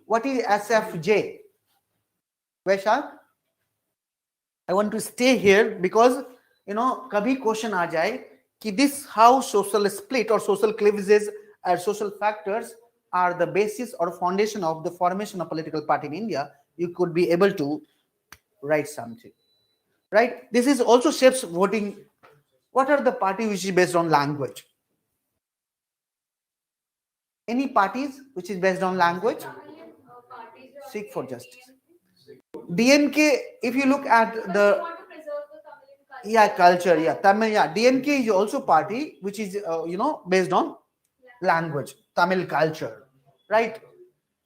What is SFJ? Vaishak, I want to stay here because कभी क्वेश्चन आ जाए कि this how social split or social cleavages or social factors are the basis or foundation of the formation of political party in India. You could be able to write something, right? This is also shapes voting. What are the parties which is based on language? Any parties which is based on language? Seek for justice. DNK, if you look at the culture, Tamil, DNK is also party which is based on language, Tamil culture, right?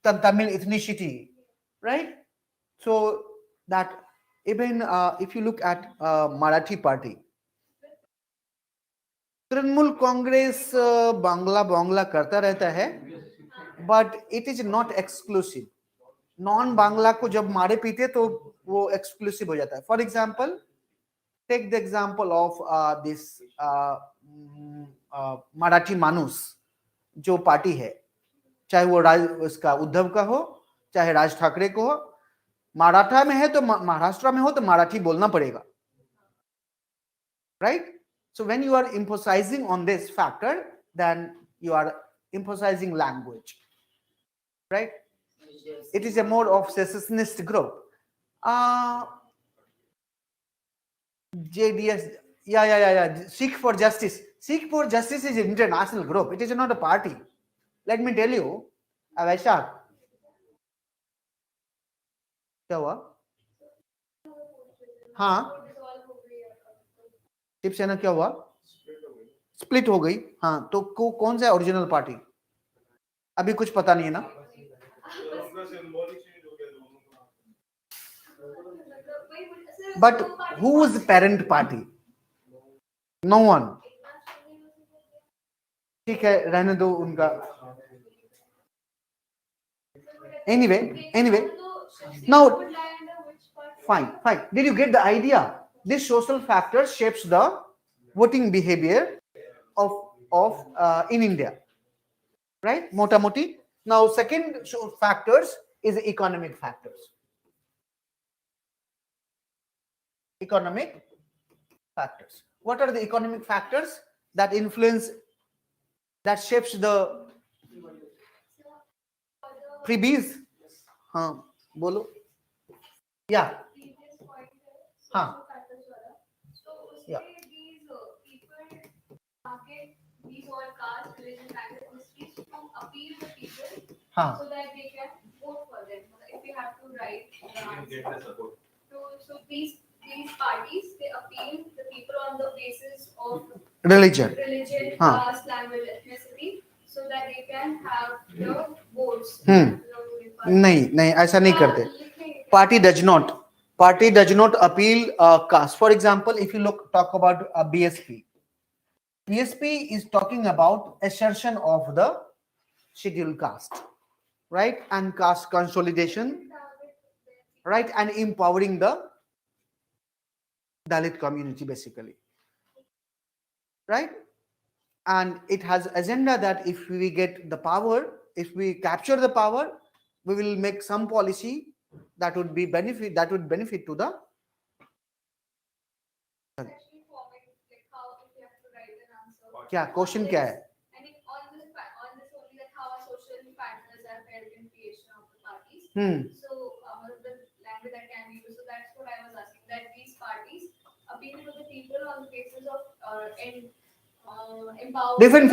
Tamil ethnicity, right? So that even if you look at Marathi party, Trinamool Congress Bangla करता रहता है, but it is not exclusive. Non Bangla को जब मारे पीते तो वो exclusive हो जाता है. For example, take the example of this Marathi Manoos जो पार्टी है, चाहे वो उसका उद्धव का हो, चाहे राज ठाकरे को हो, मराठा में है तो महाराष्ट्र में हो तो मराठी बोलना पड़ेगा, right? So when you are emphasizing on this factor, then you are emphasizing language, right? It is a more of secessionist group. JDS, yeah. Seek for Justice. Seek for Justice is an international group. It is not a party. Let me tell you, Vaishak. क्या हुआ? हाँ, शिवसेना क्या हुआ? Split हो गई. हाँ, तो कौन सा ओरिजिनल पार्टी? अभी कुछ पता नहीं है ना. But who is the parent party? No one. ठीक है, रहने दो उनका. Anyway, now fine. Did you get the idea? This social factor shapes the voting behavior of in India, right? Mota moti. Now, second factors is economic factors. Economic factors. What are the economic factors that influence, that shapes the freebies? हाँ, बोलो. Yeah. हाँ. Yeah. These all caste, religion, language, histories to appeal to people so that they can vote for them. If we have to write so these parties, they appeal the people on the basis of religion, caste, language, ethnicity, so that they can have the votes. नहीं, ऐसा नहीं करते. Party does not appeal caste. For example, if you talk about BSP is talking about assertion of the scheduled caste, right? And caste consolidation, right? And empowering the Dalit community, basically, right? And it has agenda that if we get the power, if we capture the power, we will make some policy that would benefit to the क्या question क्या है? So the language that can be used. So that's what I was asking. That these parties appeal to the people on the basis of different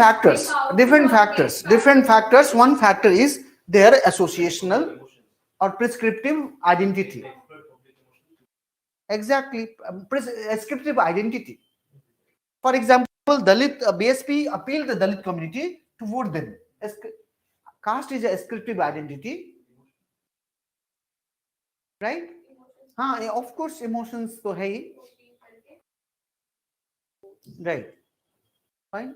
factors. One factor is their associational or prescriptive identity. Exactly, prescriptive identity. For example, Dalit BSP appealed the Dalit community to vote them. Caste is a descriptive identity, right? हाँ, of course emotions तो है ही, right? Fine.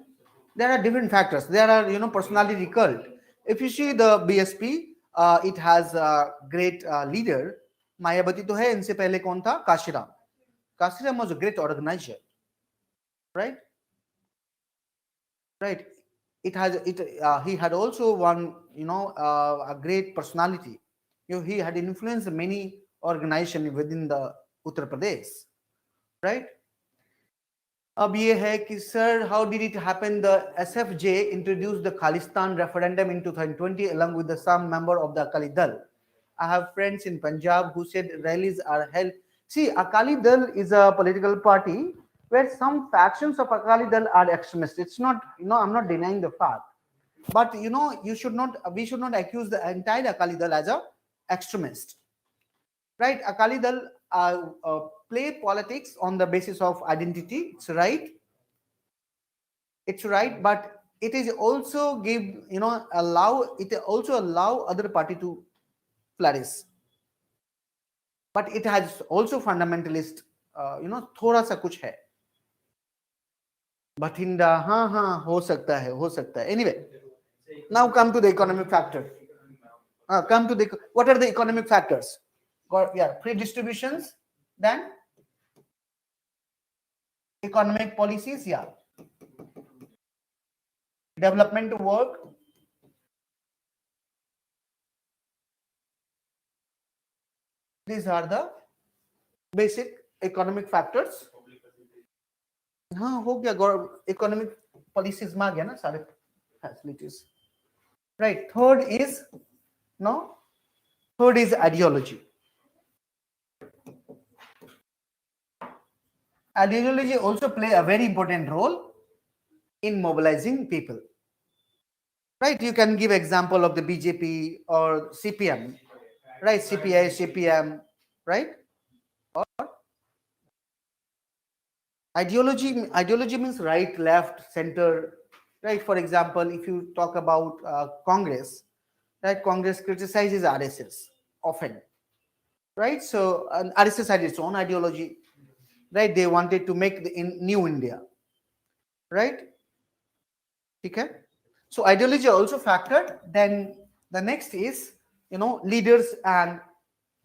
There are different factors. There are, personality cult. If you see the BSP, it has a great leader. Mayawati तो है, इनसे पहले कौन था? Kashiram. Kaasiram was a great organizer, right? Right. He had also one, a great personality. He had influenced many organizations within the Uttar Pradesh, right? अब ये है कि sir, how did it happen? The SFJ introduced the Khalistan referendum in 2020 along with some member of the Akali Dal. I have friends in Punjab who said rallies are held. See, Akali Dal is a political party where some factions of Akali Dal are extremists. It's not, I'm not denying the fact, but we should not accuse the entire Akali Dal as a extremist, right? Akali Dal play politics on the basis of identity. It's right. It's right, but it is also allow other party to flourish. But it has also fundamentalist, थोड़ा सा कुछ है. Bathinda, हाँ हो सकता है. Anyway, now come to the economic factor. What are the economic factors? Pre-distributions, then economic policies, development work, these are the basic economic factors. हाँ हो गया, economic policies में आ गया ना सारे facilities, right? Third is ideology. Ideology also play a very important role in mobilizing people, right? You can give example of the BJP or CPM, right? CPI, CPM, right? Or ideology means right, left, center, right? For example, if you talk about Congress, right? Congress criticizes RSS often, right? So RSS had its own ideology, right? They wanted to make the new India, right? Okay. So ideology also factored. Then the next is, leaders and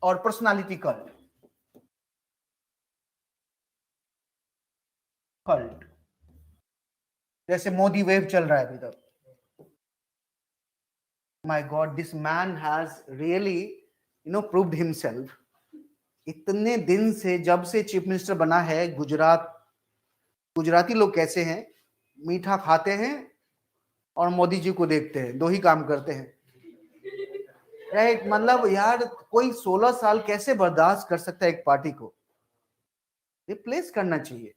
or personality cult. जैसे Modi wave चल रहा है अभी तक. My God, this man has really, proved himself. इतने दिन से, जब से चीफ मिनिस्टर बना है, गुजराती लोग कैसे हैं? मीठा खाते हैं और मोदी जी को देखते हैं, दो ही काम करते हैं, राइट? मतलब यार, कोई 16 साल कैसे बर्दाश्त कर सकता है एक पार्टी को? रिप्लेस करना चाहिए.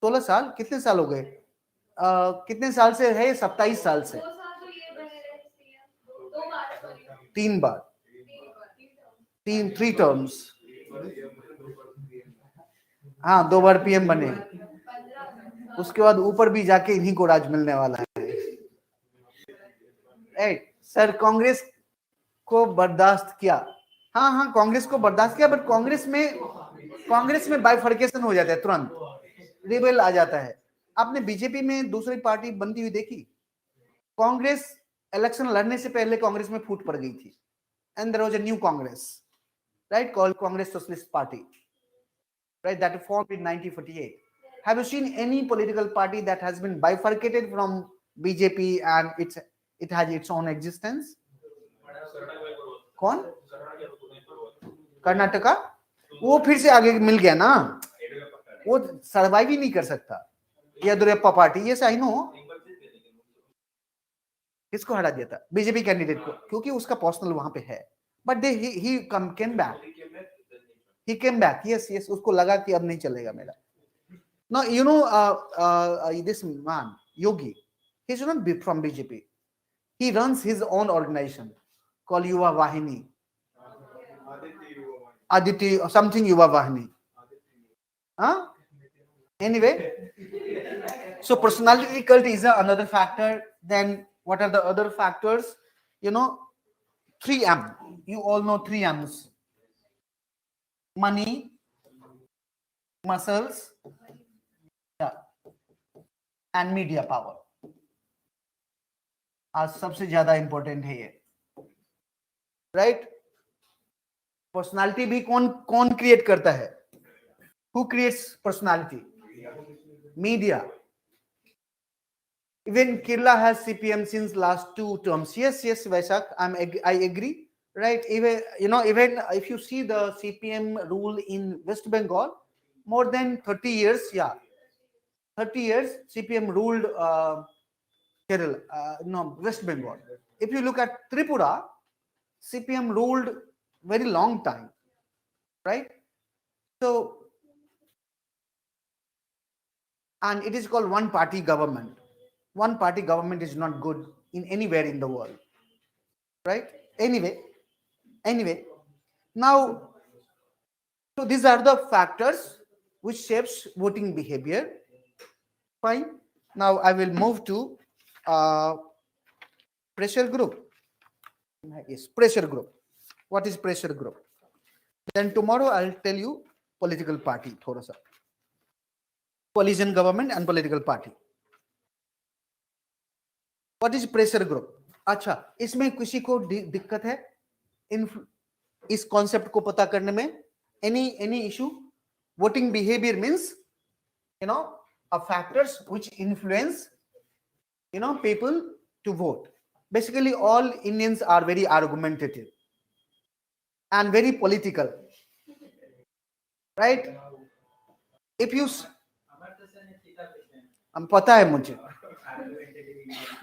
16 साल, कितने साल हो गए? कितने साल से है? 27 साल से. 3 बार, 3 टर्म्स. हाँ, 2 बार पीएम बने. उसके बाद ऊपर भी जाके इन्हीं को राज मिलने वाला है, राइट? सर, कांग्रेस को बर्दाश्त किया. हाँ, कांग्रेस को बर्दाश्त किया, बट कांग्रेस में बाइफर्केशन हो जाता है, तुरंत रिबेल आ जाता है. आपने बीजेपी में दूसरी पार्टी बनती हुई देखी? कांग्रेस इलेक्शन लड़ने से पहले कांग्रेस में फूट पड़ गई थी, and there was a new Congress, right, called Congress socialist party, right, that formed in 1948. Have you seen any political party that has been bifurcated from BJP and it has its own existence? कौन? कर्नाटका. वो फिर से आगे मिल गया ना, वो survive ही नहीं कर सकता. येदुरप्पा पार्टी, ये आई नो. किसको हटा दिया था? बीजेपी कैंडिडेट को, क्योंकि उसका पर्सनल वहां पे है. But he came back. He came back. Yes, उसको लगा कि अब नहीं चलेगा मेरा. Now, this man, Yogi, he's not from BJP. He runs his own organization called Yuva Vahini. Aditi or something Yuva Vahini. Huh? Anyway, so personality cult is another factor. Then what are the other factors? 3M. You all know 3 M's. money, muscles, yeah, and media power. आज सबसे ज्यादा important है ये, right? Personality भी कौन create करता है? Who creates personality? Media. Even Kerala has CPM since last 2 terms. Yes, Vaisak, I agree. Right? Even if you see the CPM rule in West Bengal, more than 30 years, 30 years CPM ruled Kerala, no, West Bengal. If you look at Tripura, CPM ruled very long time, right? So, and it is called one party government. One party government is not good in anywhere in the world, right? Anyway, now, so these are the factors which shapes voting behavior. Fine. Now I will move to pressure group. Yes, pressure group. What is pressure group? Then tomorrow I'll tell you political party, thoda sa. Coalition government and political party. What is pressure group? अच्छा, इसमें किसी को दिक्कत है इस concept को पता करने में? Any issue? Voting behavior means, factors which influence, people to vote. Basically, all Indians are very argumentative and very political, right? If you, पता है मुझे,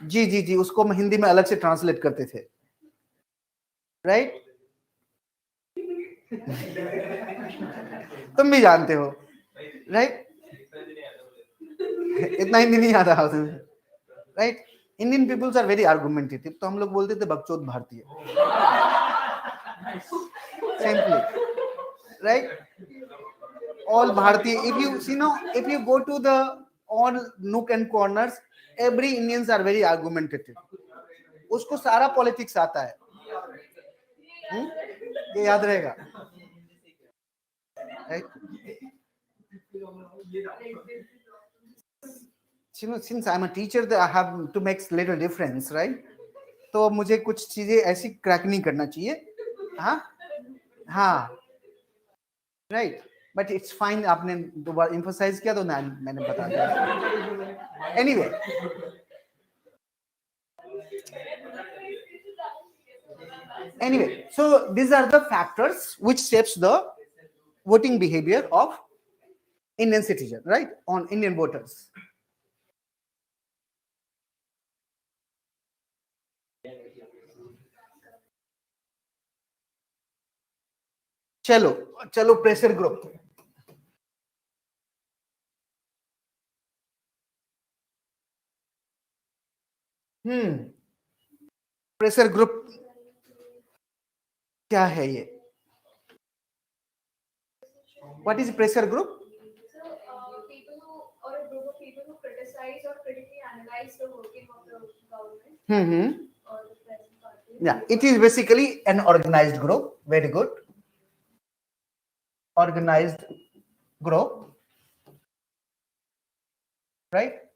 जी, उसको हम हिंदी में अलग से ट्रांसलेट करते थे, राइट? तुम भी जानते हो, राइट? इतना हिंदी नहीं आता है तुम्हें, right? Indian peoples are very argumentative, तो हम लोग बोलते थे बकचोद भारतीय, simply, right? All Bharatiya, if you go to the all nook and corners, every Indians are very argumentative. उसको सारा पॉलिटिक्स आता है, ये याद रहेगा, right? Since I'm a teacher, I have to make little difference, right? तो मुझे कुछ चीजें ऐसी क्रैक नहीं करना चाहिए, हाँ, right? But it's fine, आपने दोबारा emphasize किया तो मैंने बता दिया. Anyway, so these are the factors which shapes the voting behavior of Indian citizen, right? On Indian voters. चलो प्रेशर ग्रुप. प्रेशर ग्रुप क्या है ये? What is pressure group? People who, or a group of people who criticize or critically analyze the working of the government or the present party. Yeah, it is basically an organized group. Very good. Organized group, right?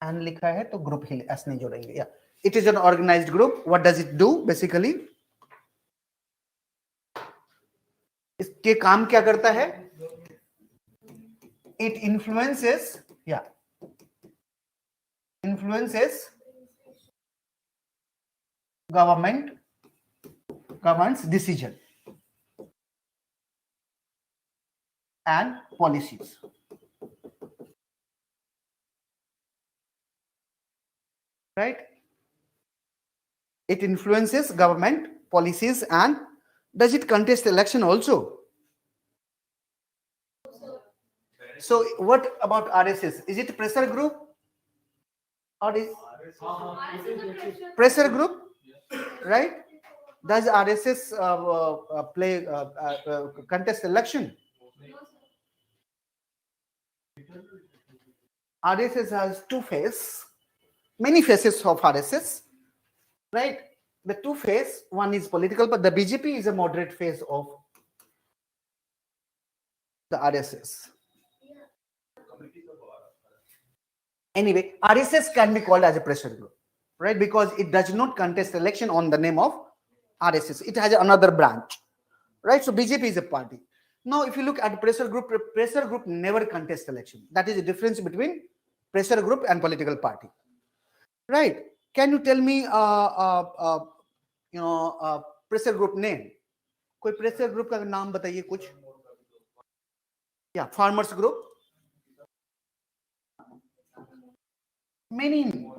And लिखा है तो group ही S नहीं जोड़ेंगे. Yeah, it is an organized group. What does it do basically? इसके काम क्या करता है? It influences government's decision and policies. Right? It influences government policies, and does it contest election also? So what about RSS? Is it pressure group or is pressure group? Right? Does RSS contest election? RSS has two faces, many faces of RSS, right? The two face, one is political, but the BJP is a moderate face of The RSS. Anyway, RSS can be called as a pressure group, right? Because it does not contest election on the name of RSS. It has another branch, right? So BJP is a party. Now, if you look at pressure group never contest election. That is the difference between pressure group and political party, right? Can you tell me, pressure group name? कोई pressure group का नाम बताइए कुछ. Yeah, farmers group. Many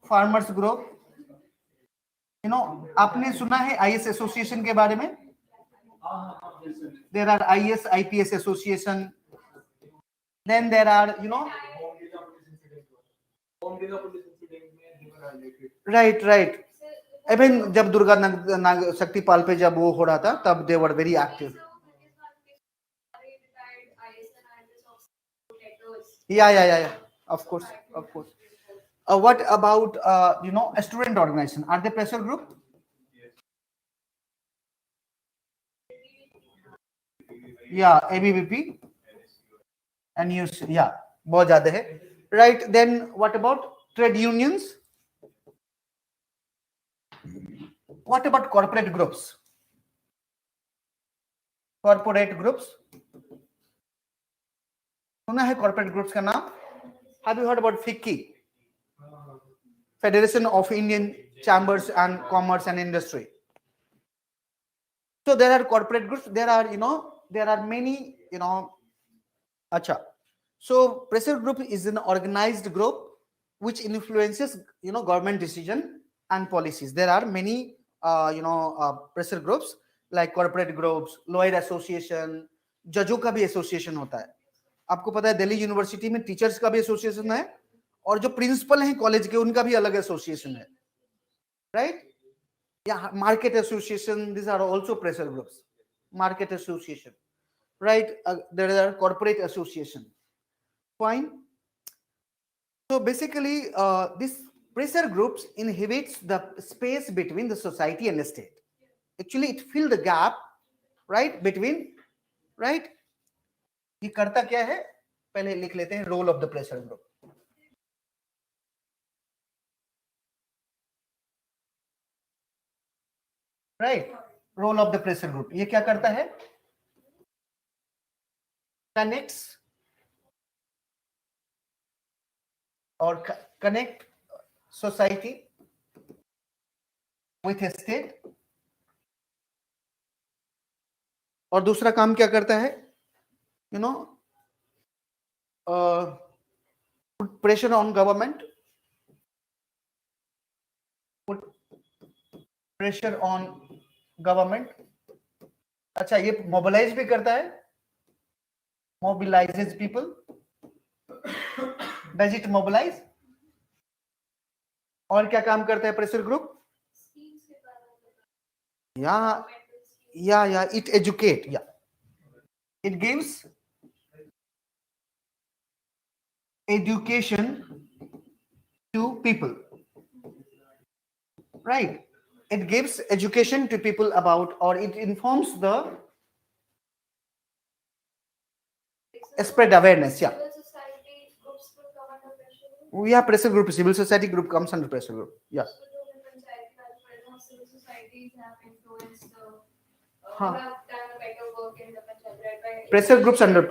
farmers group. आपने सुना है IS association के बारे में? There are IS IPS association. Then there are, right. Even जब दुर्गा शक्तिपाल पे जब वो हो रहा था, तब they were very active. Yeah. Of course. What about a student organization? Are they pressure group? Yeah, ABVP and use. Yeah, बहुत ज़्यादा है. Right. Then what about trade unions? What about corporate groups? Corporate groups. सुना है corporate groups का नाम? Have you heard about FICCI? Federation of Indian Chambers and Commerce and Industry. So there are corporate groups. There are many, Acha. So pressure group is an organized group which influences, government decision and policies. There are many, pressure groups like corporate groups, lawyer association, जजों का भी association होता है. आपको पता है Delhi university में teachers का भी एसोसिएशन है और जो प्रिंसिपल हैं कॉलेज के उनका भी अलग एसोसिएशन है, right? Yeah, market association, these are also pressure groups. Market association, right? There are corporate association. Fine. So basically, this pressure groups inhibits the space between the society and the state. Actually, it fills the gap, right? Between, right? ये करता क्या है? पहले लिख लेते हैं role of the pressure group. Right? Role of the pressure group. ये क्या करता है? Connects or connect society with a state. और दूसरा काम क्या करता है? Put pressure on government. Put pressure on government. अच्छा, ये mobilize भी करता है. Mobilizes people. Does it mobilize? और क्या काम करता है pressure group? Yeah. It educate. Yeah. It gives education to people. Right. It gives education to people about, or it informs the spread awareness. Yeah. Yeah, pressure group, civil society group comes under pressure group. Yeah. Pressure groups under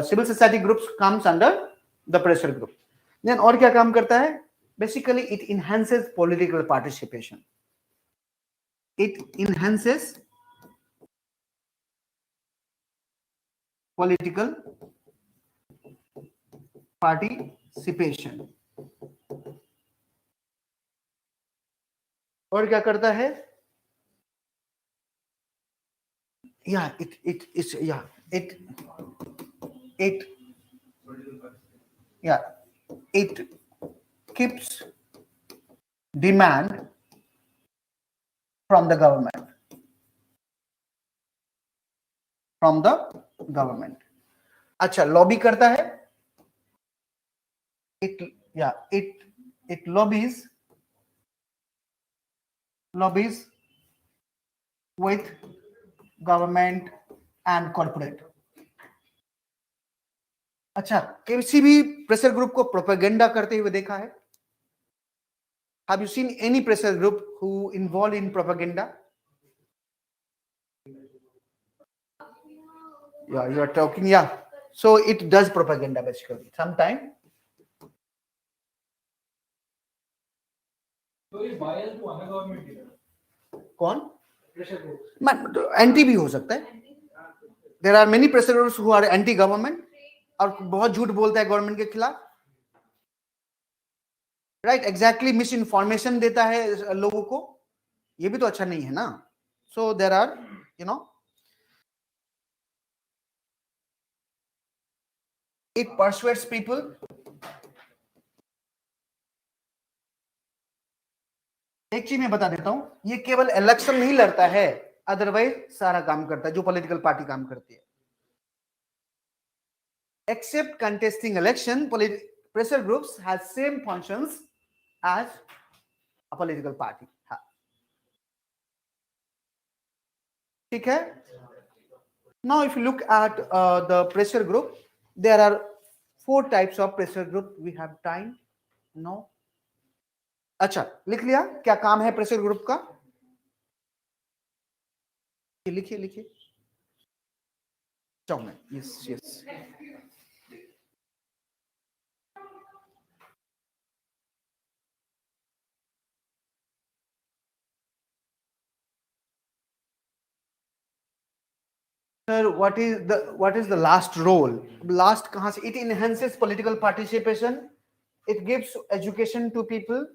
civil society groups comes under the pressure group. Then और क्या काम करता है? Basically, it enhances political participation. It enhances political participation. और क्या करता है? Yeah, it keeps demand from the government. अच्छा, लॉबी करता है? It lobbies with government and corporate. अच्छा, किसी भी प्रेशर ग्रुप को प्रोपेगेंडा करते हुए देखा है? Have you seen any pressure group who involved in propaganda? Yeah, you are talking. Yeah, so it does propaganda basically. Sometime. कौन? एंटी भी हो सकता है. There are many pressure groups who are anti government और बहुत झूठ बोलता है गवर्नमेंट के खिलाफ. राइट, एग्जैक्टली मिस इन्फॉर्मेशन देता है लोगों को. ये भी तो अच्छा नहीं है ना. So there are it persuades people. एक चीज मैं बता देता हूं, ये केवल इलेक्शन नहीं लड़ता है, अदरवाइज सारा काम करता है जो पॉलिटिकल पार्टी काम करती है. Except contesting election, pressure groups has same functions as a political party. हाँ, ठीक है. Now if you look at the pressure group, there are 4 types of pressure group. We have time? No. अच्छा, लिख लिया क्या काम है प्रेशर ग्रुप का? लिखिए लिखिए. Yes yes. Sir, what is the last role? Last कहां से? It enhances political participation. It gives education to people.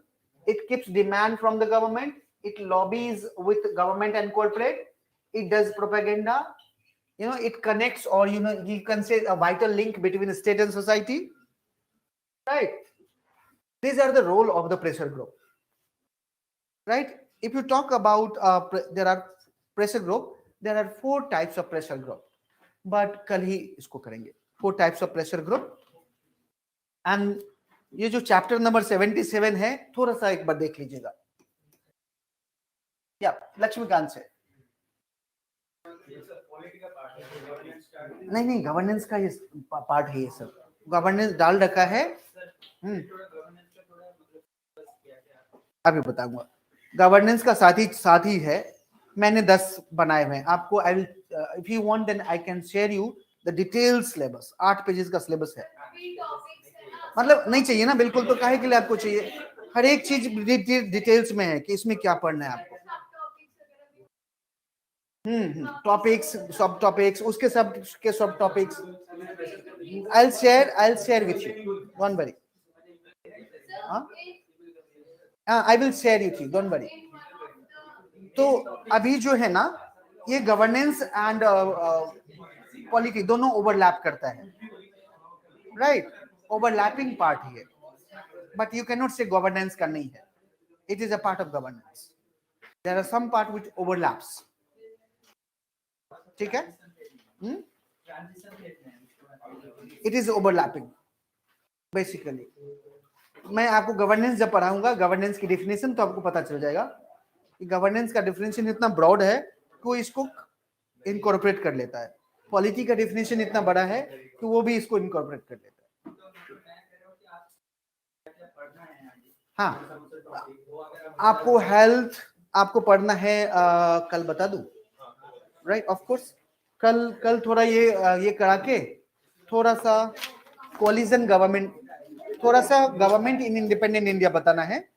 It keeps demand from the government. It lobbies with government and corporate. It does propaganda. It connects, or you can say a vital link between state and society. Right. These are the role of the pressure group. Right. If you talk about there are pressure group, there are 4 types of pressure group. But कल ही इसको करेंगे. 4 types of pressure group. And ये जो chapter number 77 है, थोड़ा सा एक बार देख लीजिएगा. या लक्ष्मीकांत से. नहीं, गवर्नेंस का ये पार्ट है. ये सब गवर्नेंस डाल रखा है. अभी बताऊंगा. गवर्नेंस का साथ ही है. मैंने 10 बनाए हुए हैं आपको. I will, if you want then I can share you the detail syllabus. 8 pages का सिलेबस है. मतलब नहीं चाहिए ना बिल्कुल, तो काहे के लिए आपको चाहिए? हर एक चीज डिटेल्स में है कि इसमें क्या पढ़ना है आपको. टॉपिक्स, सब टॉपिक्स, उसके सब topics. I will share with you, don't worry. I will share with you, don't worry. तो अभी जो है ना, ये गवर्नेंस एंड पॉलिटी दोनों ओवरलैप करता है. राइट, ओवरलैपिंग पार्ट है. But you can not say governance का नहीं है. It is a part of governance. There are some part which overlaps. ठीक है. It is overlapping basically. मैं आपको गवर्नेंस जब पढ़ाऊंगा, गवर्नेंस की डेफिनेशन, तो आपको पता चल जाएगा कि गवर्नेंस का डेफिनेशन इतना ब्रॉड है कि वो इसको इनकॉर्पोरेट कर लेता है. पॉलिटी का डेफिनेशन इतना बड़ा है कि वो भी इसको इनकॉर्पोरेट कर लेता है. हाँ, आपको हेल्थ आपको पढ़ना है. कल बता दूं. Right, of course. कल थोड़ा ये करा के थोड़ा सा कोलिजन गवर्नमेंट, थोड़ा सा गवर्नमेंट इन इंडिपेंडेंट इंडिया बताना है.